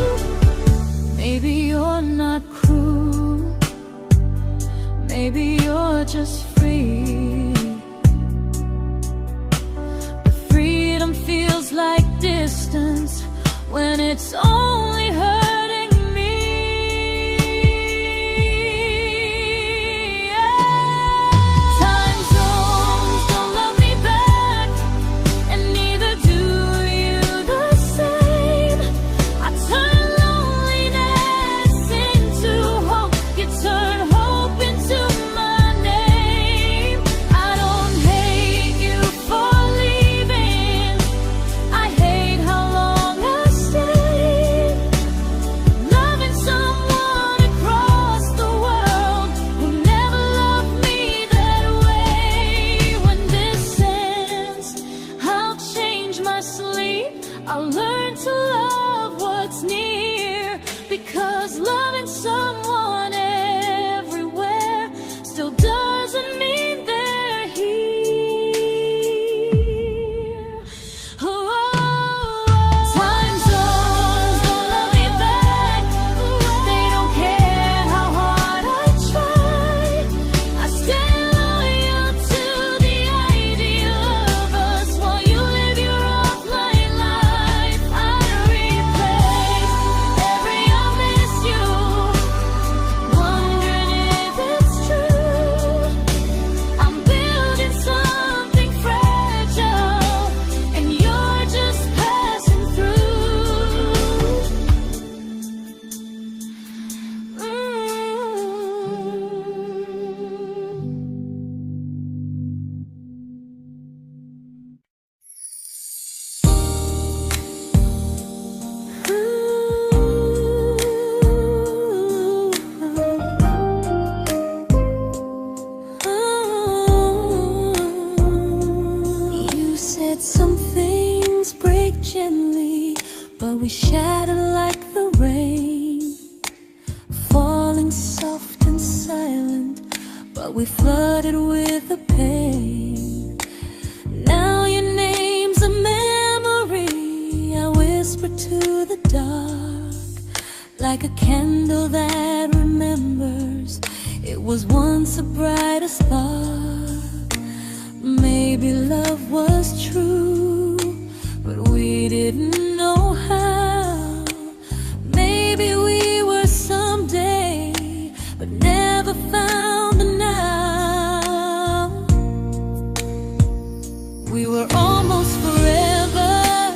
Speaker 1: Maybe you're not cruel, maybe you're just free. But freedom feels like distance when it's only hurting me. Time zones don't love me back, and neither do you the same. I turn loneliness into hope, you turn hope into my name. I don't hate you for leaving, I hate how long I stayed. Loving someone across the world who never loved me that way. When this ends, I'll change my sleep, I'll learn to love what's near, because loving someone everywhere still doesn't mean they're here. Time zones don't love me back. They don't care how hard I try. I stay loyal to the idea of us while you live your offline life. I replay every I miss you, wondering if it's true. I'm building something fragile, and you're just passing through. You said some things break gently, but we shatter like the rain, falling soft and silent, but we flooded with the pain. Now your name's a memory I whisper to the dark, like a candle that remembers it was once a brighter spark. Maybe love was true, but we didn't know how. Maybe we were someday, but never found the now. We were almost forever,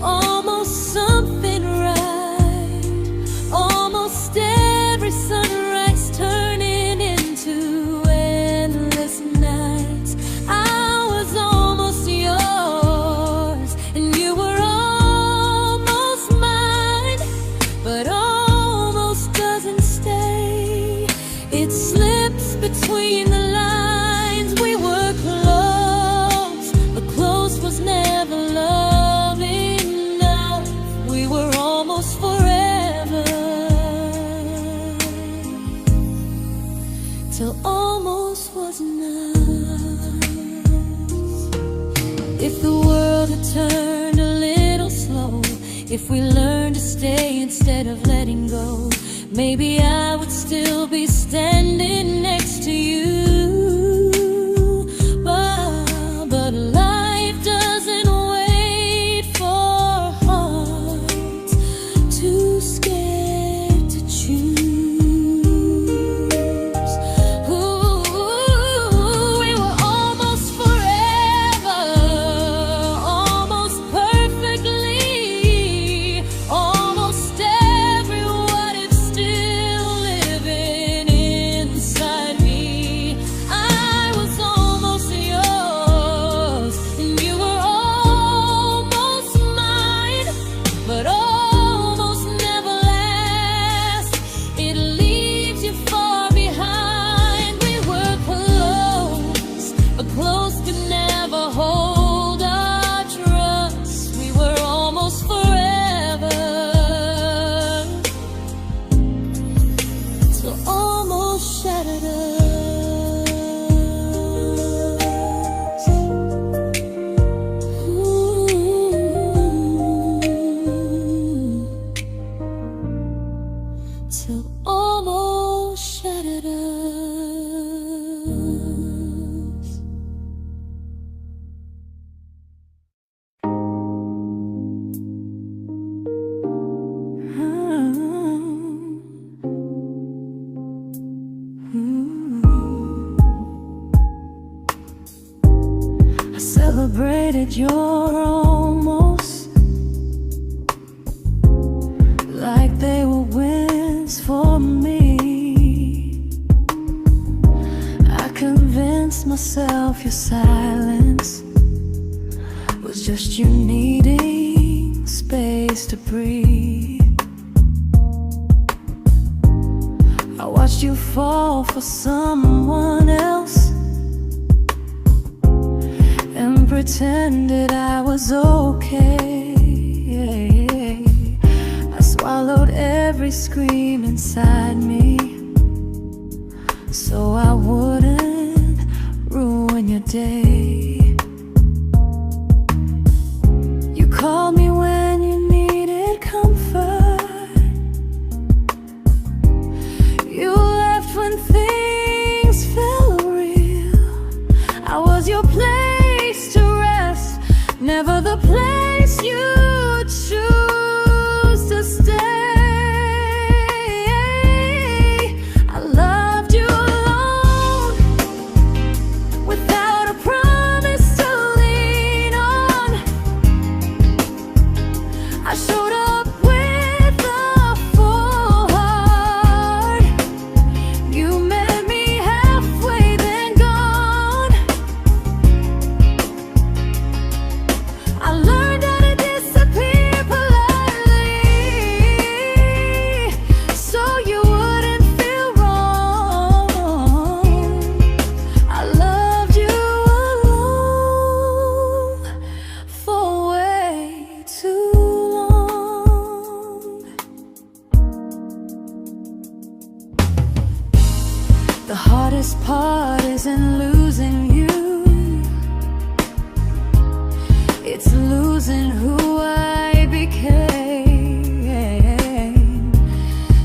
Speaker 1: almost something right, almost every sunrise turning into endless nights. I was almost yours, and you were almost mine, but almost doesn't stay. It slips between the lines. We were close, but close was never love enough. We were almost forever, till almost was enough. If the world had turned a little slow, if we learned to stay instead of letting go, maybe I would still be standing next to you. But life doesn't wait. I celebrated your almost like they were wins for me. I convinced myself your silence was just you needing space to breathe. I watched you fall for someone else and pretended I was okay. I swallowed every scream inside me so I wouldn't ruin your day. You called me when you needed comfort. You left when things felt real. I was your place to rest, never the place you choose to stay. I loved you alone, without a promise to lean on. I showed up with a full heart. You met me halfway, then gone. I learned how to disappear politely, so you wouldn't feel wrong. I loved you alone for way too long. The hardest part isn't losing you, it's losing who I became.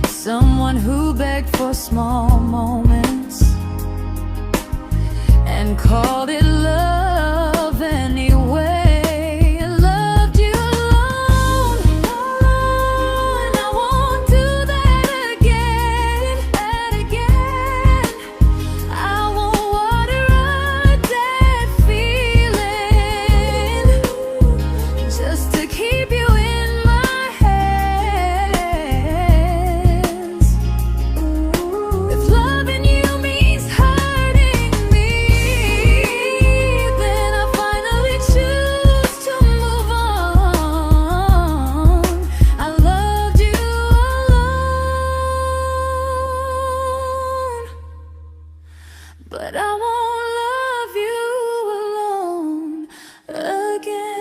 Speaker 1: Someone who begged for small moments and called it love anyway. I loved you alone, and I won't do that again. I won't water a dead feeling just to keep you in my hands. If loving you means hurting me, then I finally choose to move on. I loved you alone, but I won't love you alone again.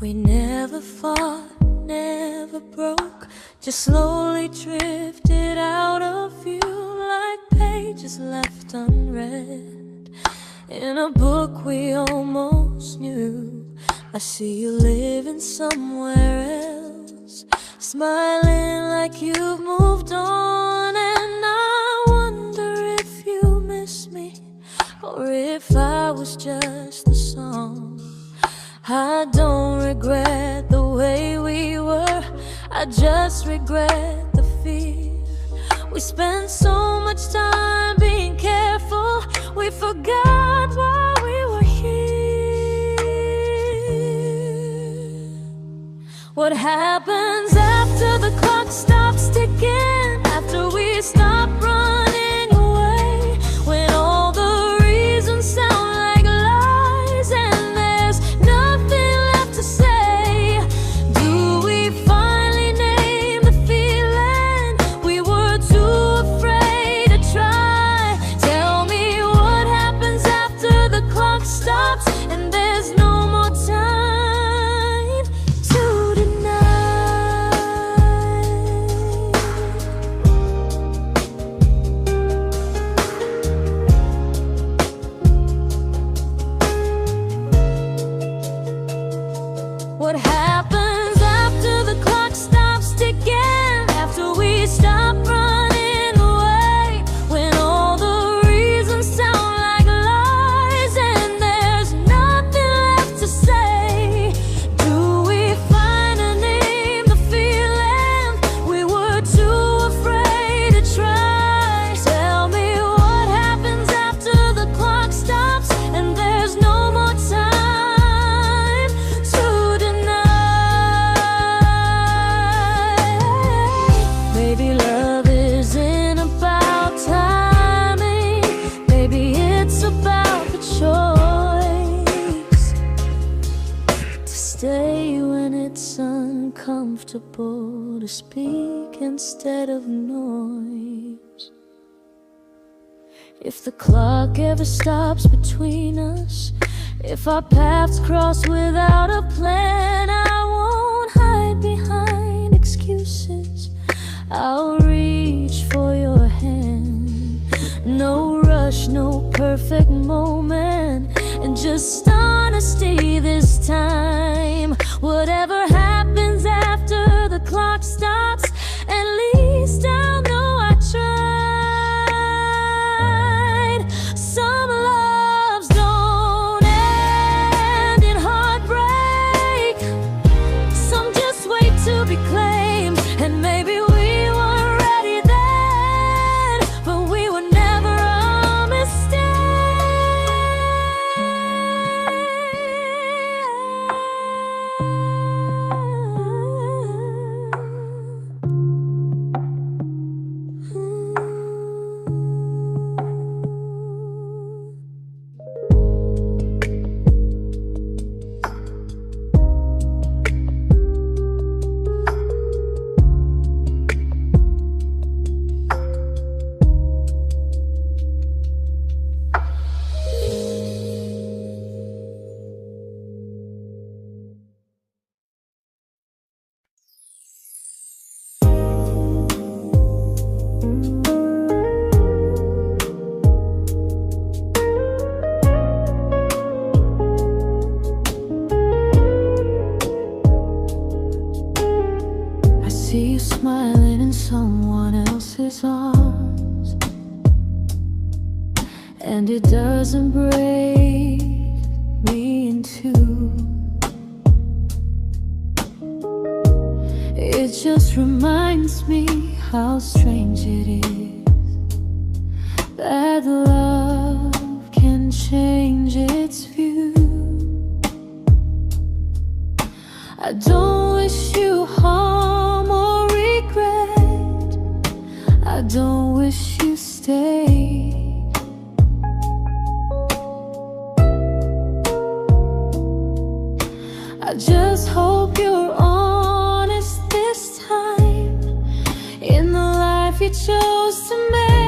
Speaker 1: We never fought, never broke, just slowly drifted out of view like pages left unread in a book we almost knew. I see you living somewhere else, smiling like you've moved on, and I wonder if you miss me or if I was just the song. I don't regret the way we were, I just regret the fear. We spent so much time being careful, we forgot why we were here. What happens after the clock stops ticking, after we stop running away, when all the reasons sound like lies and there's nothing left to say? Do we finally name the feeling we were too afraid to try? comfortable to speak instead of noise. If the clock ever stops between us, if our paths cross without a plan, I won't hide behind excuses. I'll reach for your hand. No rush, no perfect moment, and just honesty this time. Whatever happens after the clock stops, at least I'll know I tried. Some loves don't end in heartbreak, some just wait to be claimed. And maybe we weren't ready then, but we were never a mistake. I see you smiling in someone else's arms, and it doesn't break me in two. It just reminds me how strange it is that love can change its view. I don't wish you harm or regret, I don't wish you stayed. I just hope you're honest this time in the life you chose to make.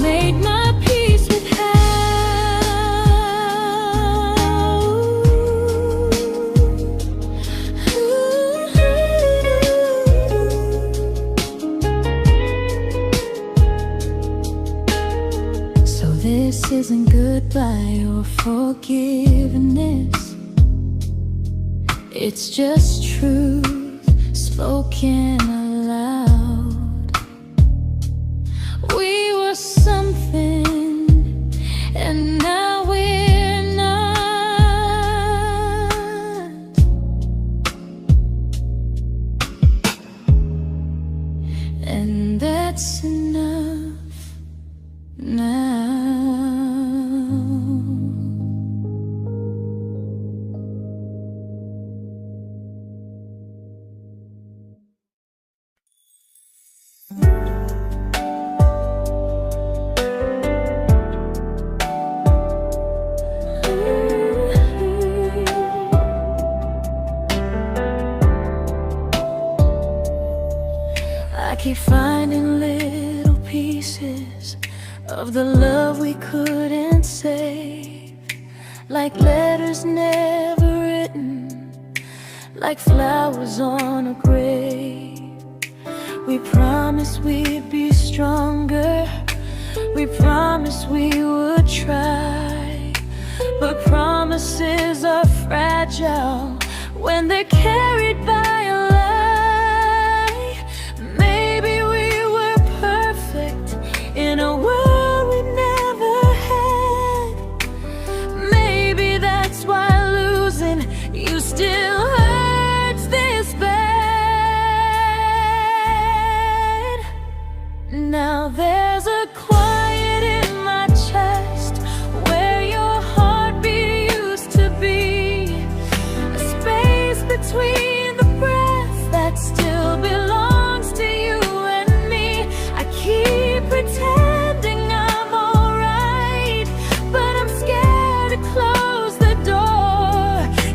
Speaker 1: made my peace with This isn't goodbye or forgiveness. It's just truth spoken aloud. We were something, and now we're not. And that's enough now. I keep finding little pieces of the love we couldn't save, like letters never written, like flowers on a grave. We promised we'd be stronger, we promised we would try, but promises are fragile when they're carried by a lie. Maybe we were perfect in a world we never had. Maybe that's why losing you still hurts this bad. Now there's a quiet in my chest where your heartbeat used to be, a space between the breaths that still belongs to you and me. I keep pretending I'm alright, but I'm scared to close the door,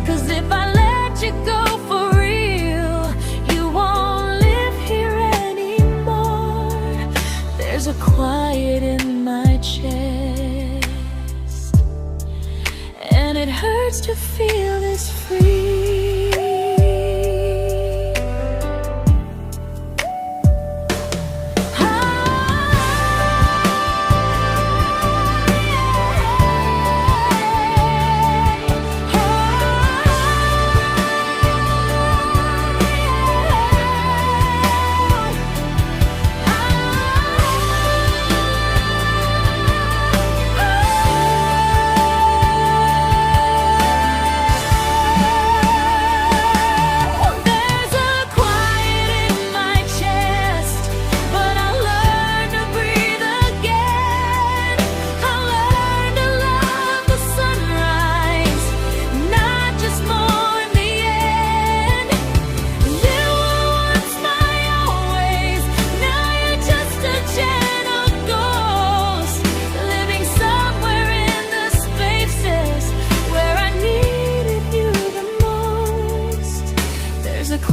Speaker 1: 'cause if I let you go for real, you won't live here anymore. There's a quiet in my chest, and it hurts to feel this free.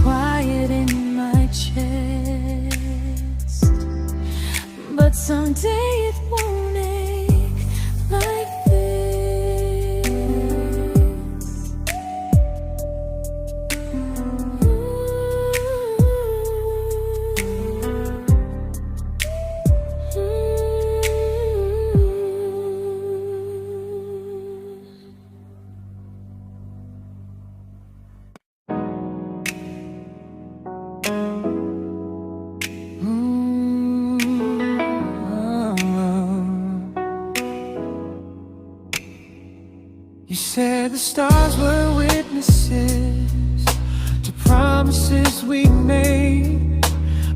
Speaker 1: Quiet in my chest, but someday it won't ache like this.
Speaker 2: You said the stars were witnesses to promises we made,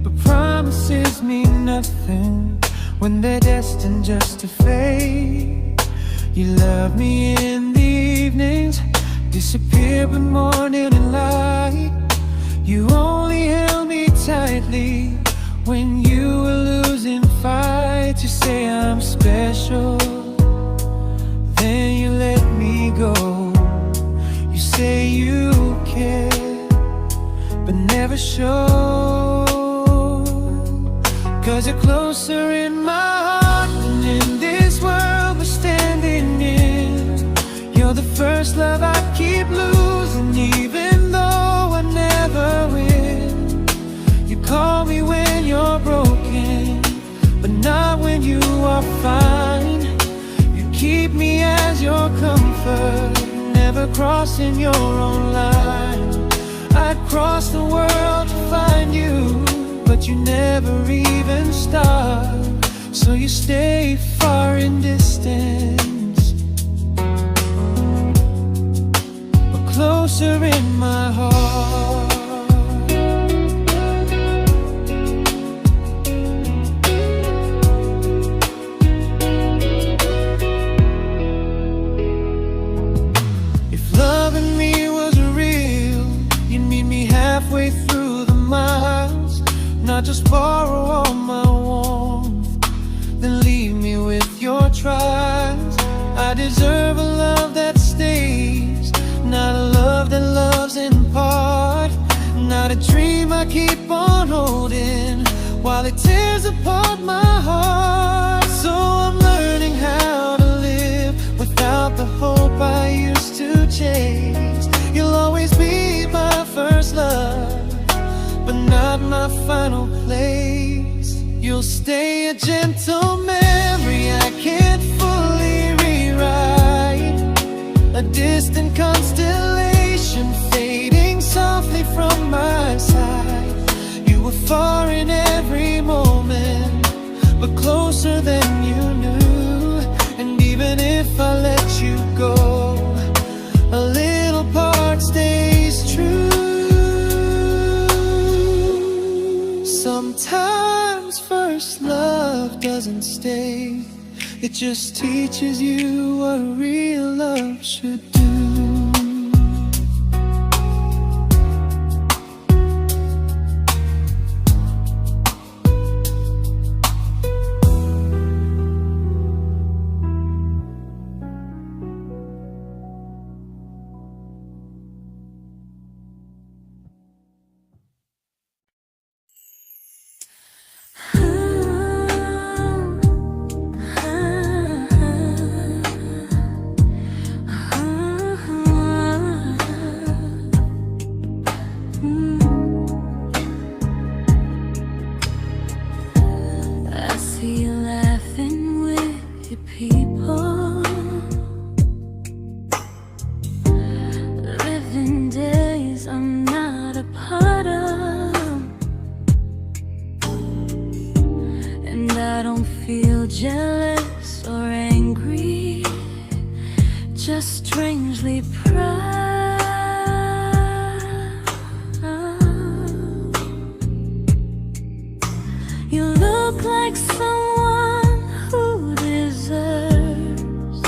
Speaker 2: but promises mean nothing when they're destined just to fade. You love me in the evenings, disappear when morning and light. You only held me tightly when you were losing fights. You say I'm special, then you let me go. You say you care, but never show, 'cause you're closer in my heart than in comfort, never crossing your own line. I'd cross the world to find you, but you never even start. So you stay far in distance, but closer in my heart. If loving me was real, you'd meet me halfway through the miles, not just borrow all my warmth, then leave me with your trials. I deserve a love that stays, not a love that loves in part, not a dream I keep on holding while it tears apart my heart. So I'm learning how to live without the hope I used to chase. You'll always be my first love, but not my final place. You'll stay a gentle memory I can't fully rewrite, a distant constellation fading softly from my side. You were far in every moment, but closer than you knew. And even if I let you go, a little part stays true. Sometimes first love doesn't stay, it just teaches you what real love should do.
Speaker 1: I see you laughing with your people, living days I'm not a part of, and I don't feel jealous or angry, just strangely proud. You look like someone who deserves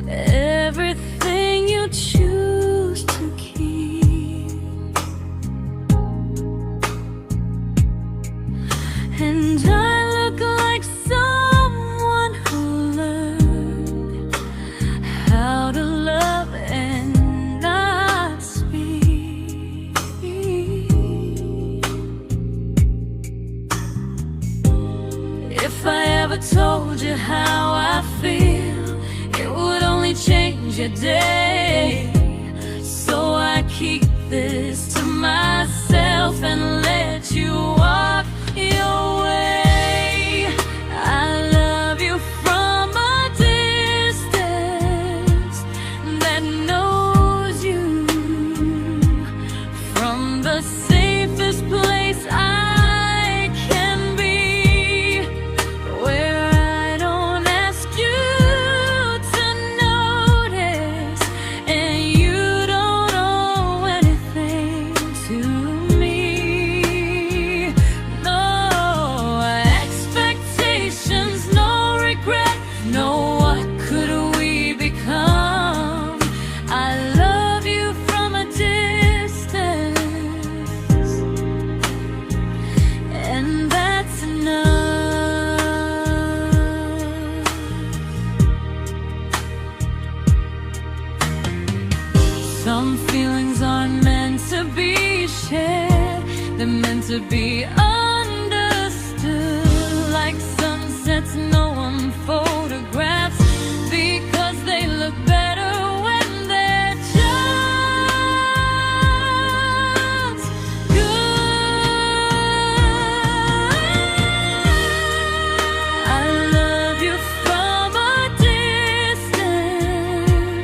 Speaker 1: everything you choose to keep, and I look like someone who learned how to love and not speak. If I ever told you how I feel, it would only change your day. So I keep this to myself and let you walk your way. I love you from a distance that knows you, from the safest place I can be, where I don't ask you to notice, and you don't owe anything to me. No expectations, no regret, no what could we become. I love you from a distance, and that's enough. Some feelings aren't meant to be shared, they're meant to be understood, like sunsets no one photographs, because they look better when they're just good. I love you from a distance,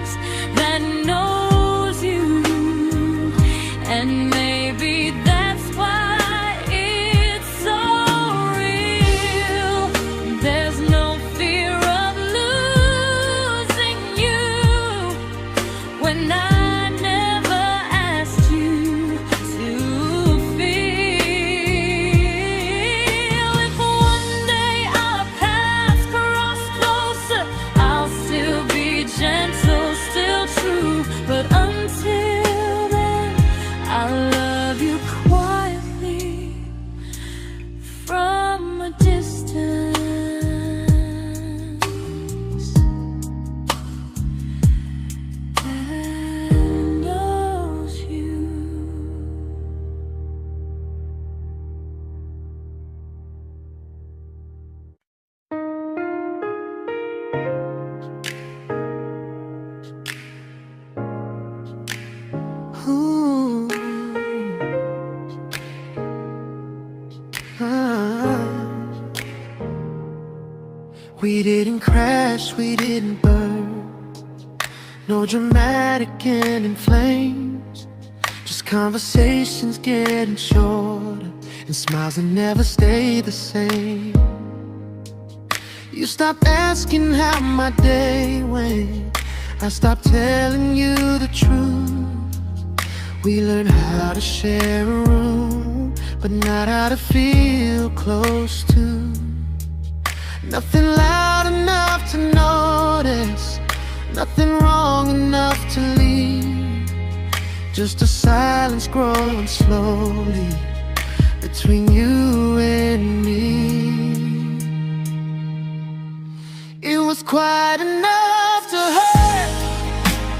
Speaker 2: We didn't crash, we didn't burn. No dramatic end in flames. Just conversations getting shorter, and smiles that never stay the same. You stopped asking how my day went. I stopped telling you the truth. We learned how to share a room, but not how to feel close to. Nothing loud enough to notice, nothing wrong enough to leave. Just a silence growing slowly between you and me. It was quite enough to hurt,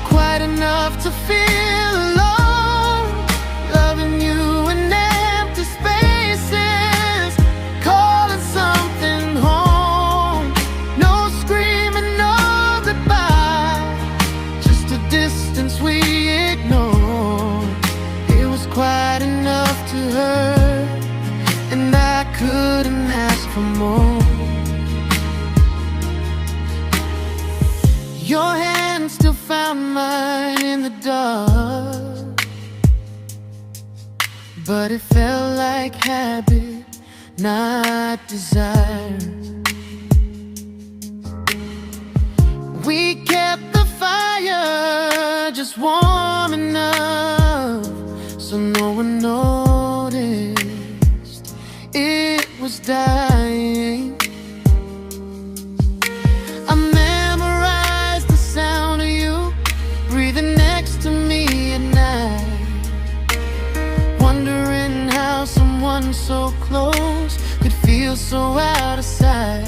Speaker 2: quite enough to feel alone. Loving you in empty spaces, calling something home. No screaming, no goodbye, just a distance we ignored. It was quite enough to hurt, and I couldn't ask for more. Your hand still found mine in the dark, but it felt like habit, not desire. We kept the fire just warm enough so no one noticed it was dying. I memorized the sound of you breathing next to me at night, wondering how someone so close could feel so out of sight.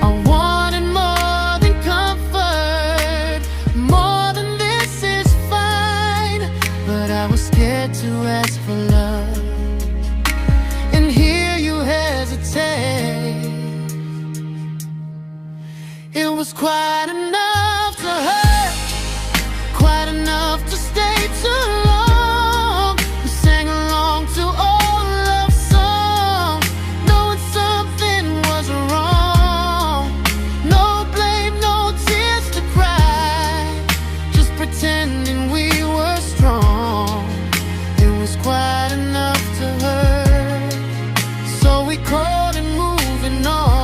Speaker 2: I wanted more than comfort, more than this is fine, but I was scared to ask for love and hear you hesitate. It was quite enough to hurt, quite enough to stay too long. We sang along to old love songs, knowing something was wrong. No blame, no tears to cry, just pretending we were strong. It was quite enough to hurt, so we called and moving on.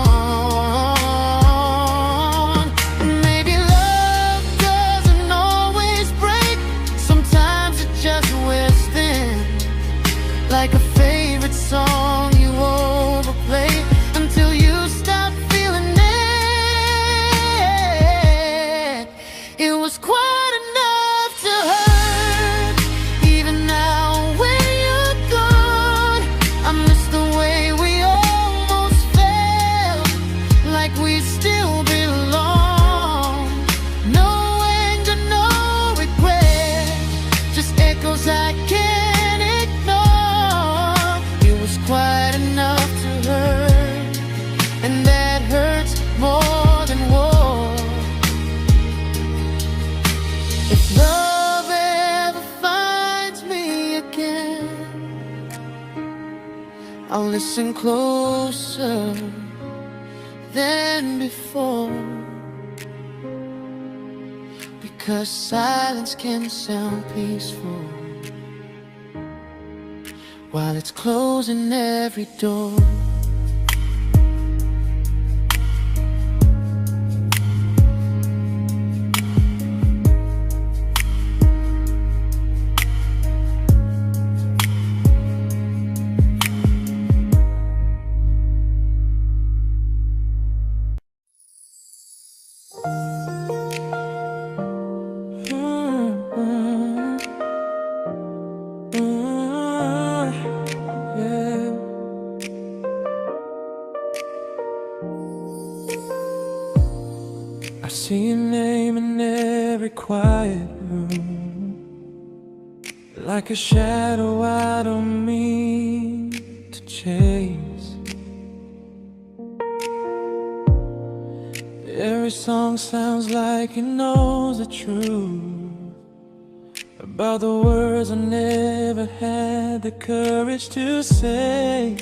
Speaker 2: Like a favorite song you overplay until you stop feeling it. It was quite enough to hurt. Even now when you're gone, I miss the way we almost felt, like we still belong. No anger, no regret, just echoes I can't ignore. It was quite enough to hurt, and that hurts more than war. If love ever finds me again, I'll listen closer than before, because silence can sound peaceful while it's closing every door. I see your name in every quiet room, like a shadow I don't mean to chase. Every song sounds like it knows the truth about the words I never had the courage to say.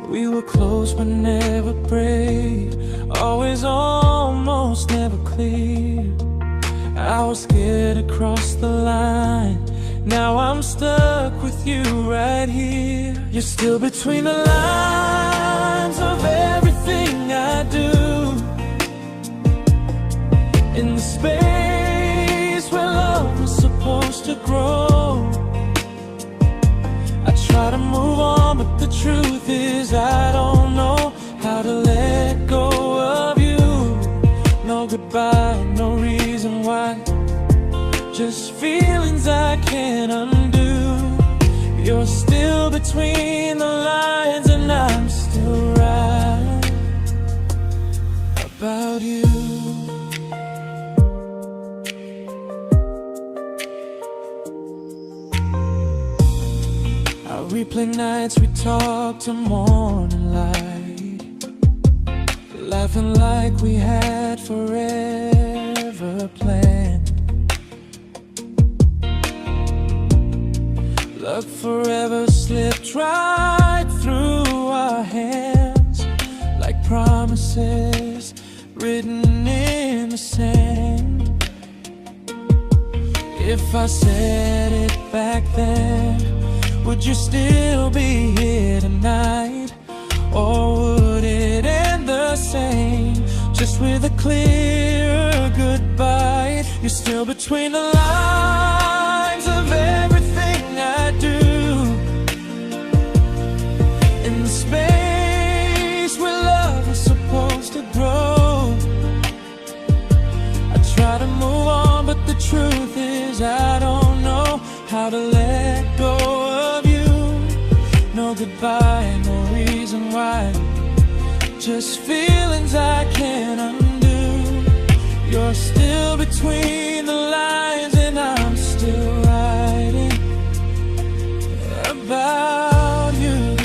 Speaker 2: We were close but never prayed, always almost never clear. I was scared to cross the line, now I'm stuck with you right here. You're still between the lines of everything I do, in the space where love was supposed to grow. I try to move on, but the truth is I don't know how to let go of you. No goodbye, no reason why, just feelings I can't undo. You're still between the lines and I'm still right about you. I replay nights we talk to morning light, laughing like we had forever planned. Luck forever slipped right through our hands, like promises written in the sand. If I said it back then, would you still be here tonight? Or would it end the same, just with a clear goodbye? You're still between the lines of everything I do, in the space where love was supposed to grow. I try to move on, but the truth is I don't know how to let go of you. No goodbye, no reason why, just feelings I can't undo. You're still between the lines and I'm still writing about you.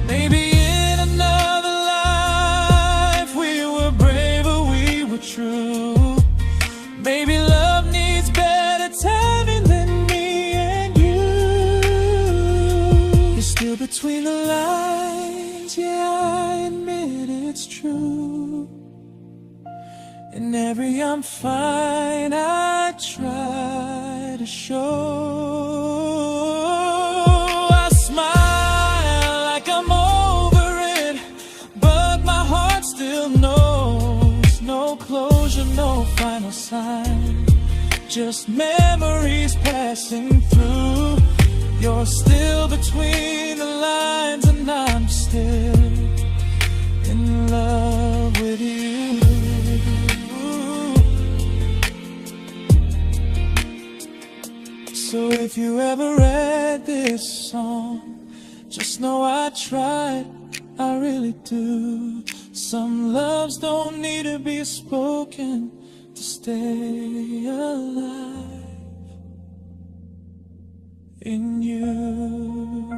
Speaker 2: Maybe in another life we were braver, we were true. Maybe love needs better timing than me and you. You're still between the lines, yeah, I admit it's true. In every I'm fine I try to show. I smile like I'm over it, but my heart still knows. No closure, no final sign, just memories passing through. You're still between the lines and I'm still in love with you. So if you ever read this song, just know I tried, I really do. Some loves don't need to be spoken to stay alive in you.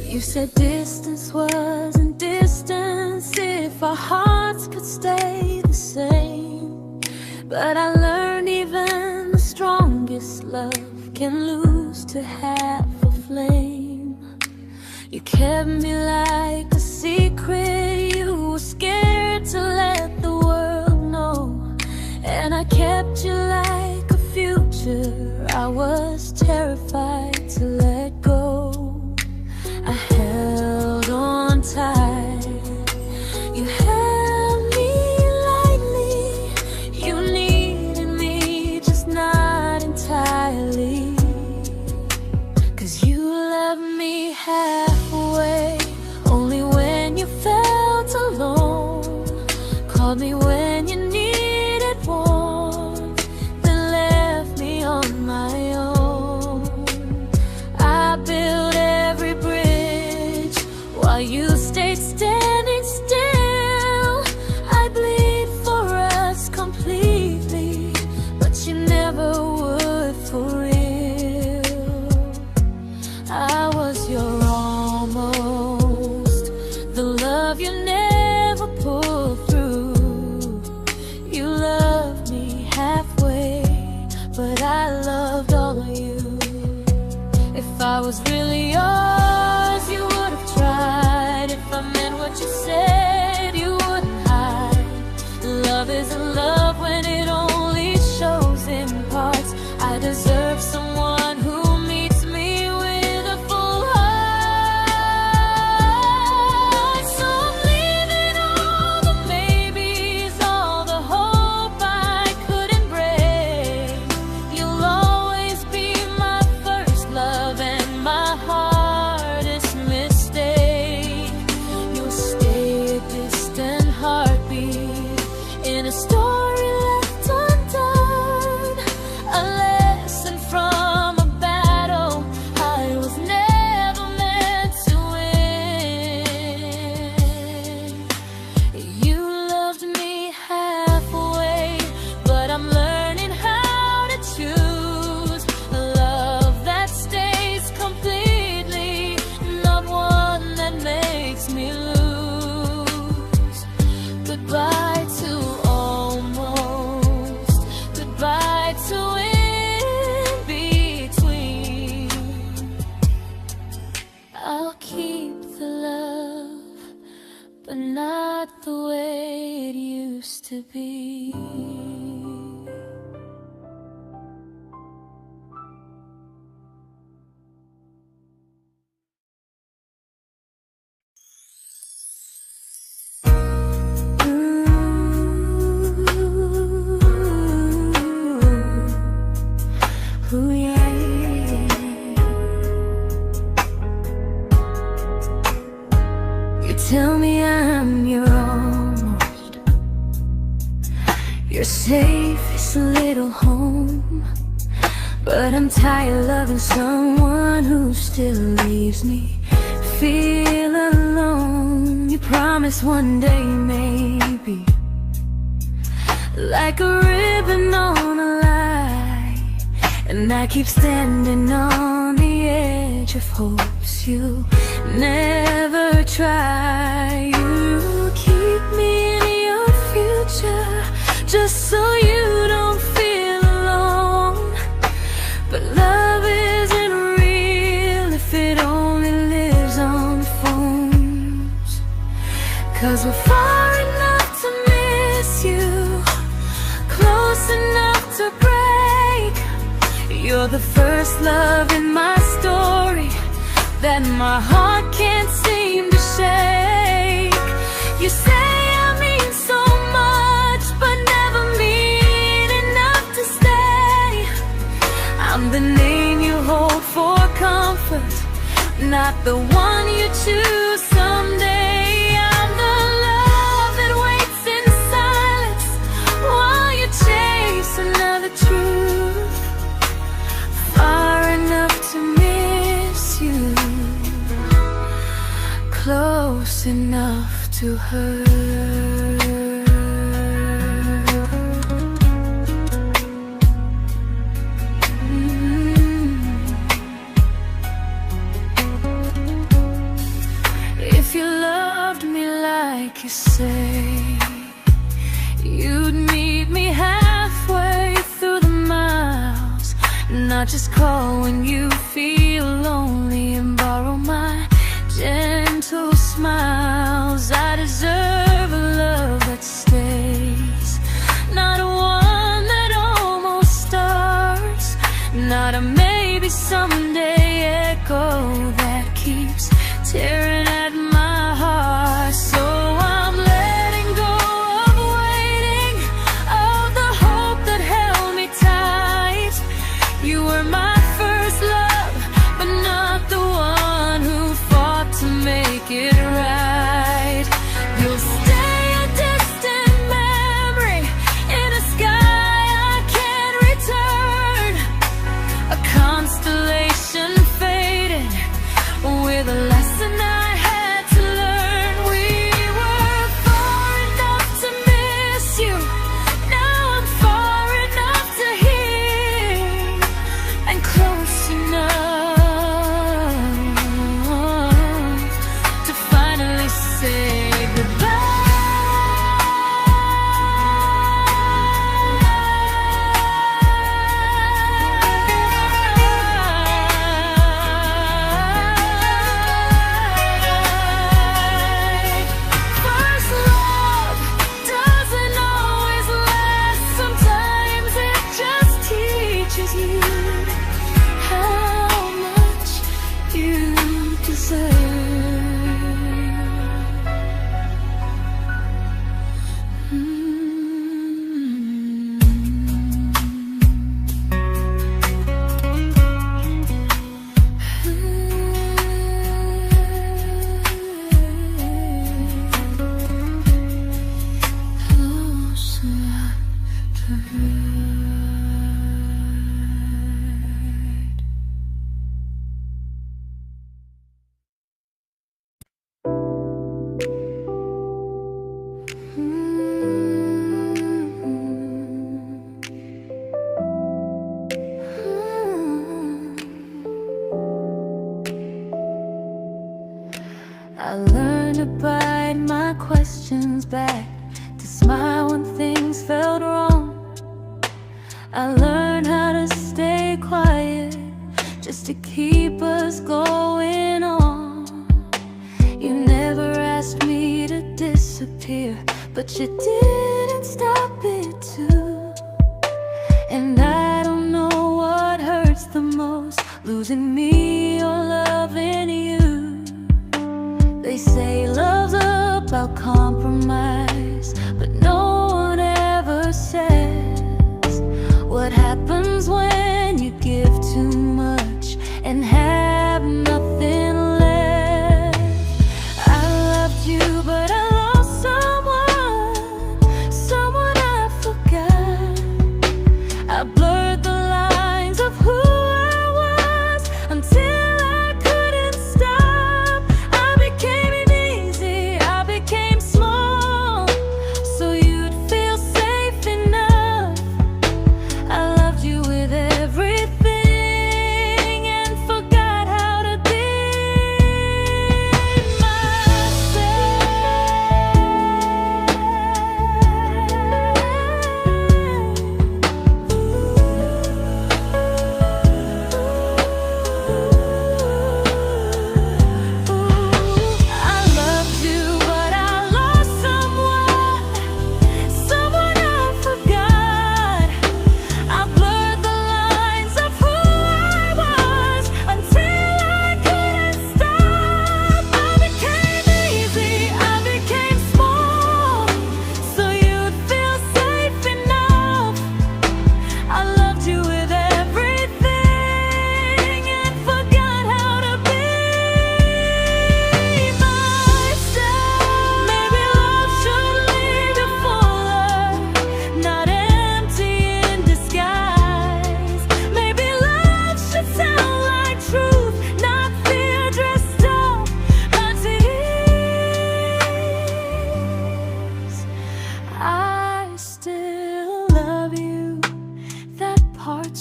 Speaker 1: You said distance wasn't distance if our hearts could stay the same. But I learned even the strongest love can lose to half a flame. You kept me like a secret, you were scared to let the world know. And I kept you like a future, I was terrified to let go. I held on tight, you held me lightly. You needed me, just not entirely. 'Cause you left me halfway, only when you felt alone. Called me when you needed warmth, then left me on my own. I you stayed standing still. I bleed for us completely, but you never would for real. I was your almost, the love you never pulled through. You loved me halfway, but I loved all of you. If I was really yours, you would have tried. If I meant what you said, you wouldn't hide. Love isn't love when it only shows in parts. I deserve someone who meets me with a full heart. So I'm leaving all the maybes, all the hope I couldn't break. You'll always be my first love and my hardest mistake. You'll stay a distant heartbeat in a story left undone, a lesson from a battle I was never meant to win. You loved me halfway, but I'm learning how to choose a love that stays completely, not one that makes me lose. Goodbye to almost, goodbye to in between. I'll keep the love, but not the way it used to be. Ooh, yeah. You tell me I'm your almost, your safest little home, but I'm tired loving someone who still leaves me feel alone. You promise one day maybe, like a ribbon on a line, and I keep standing on the edge of hopes you never try. You keep me in your future just so you don't feel alone. But love isn't real if it only lives on the phones. 'Cause we're far enough to miss you, close enough to break. You're the first love in my story that my heart can't seem to shake. You say I mean so much, but never mean enough to stay. I'm the name you hold for comfort, not the one you choose someday. I'm the love that waits in silence while you chase another truth. Far enough to miss you, close enough to hurt. If you loved me like you say, you'd meet me halfway through the miles, not just call when you feel lonely and borrow my gentle smiles. I deserve a love that stays, not one that almost starts, not a maybe someday echo that keeps tearing at my heart. So I'm letting go of waiting, of the hope that held me tight. You were my first love, but not the one who fought to make it right. You'll stay a distant memory in a sky I can't return, a constellation faded with a lesson I I learned to bite my questions back, to smile when things felt wrong. I learned how to stay quiet, just to keep us going on. You never asked me to disappear, but you didn't stop it too. And I don't know what hurts the most, losing me or loving you. They say love's about compromise, but no one ever says what happens when you give too much and have nothing left. I loved you, but I lost someone I forgot. I blurred the lines of who I was until I couldn't stop. I became easy, I became small, so you'd feel safe enough. I loved you with everything and forgot how to be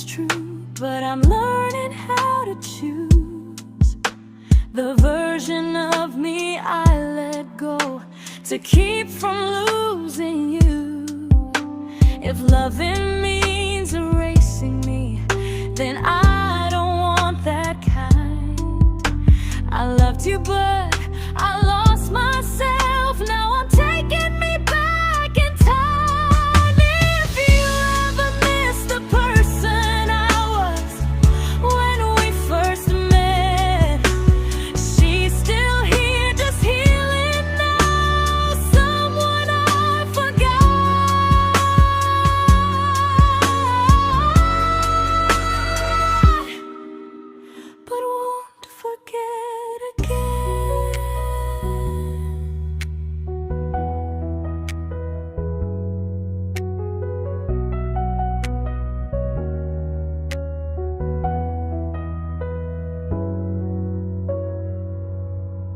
Speaker 1: true, but I'm learning how to choose the version of me I let go to keep from losing you. If loving means erasing me, then I don't want that kind. I loved you, but I lost myself.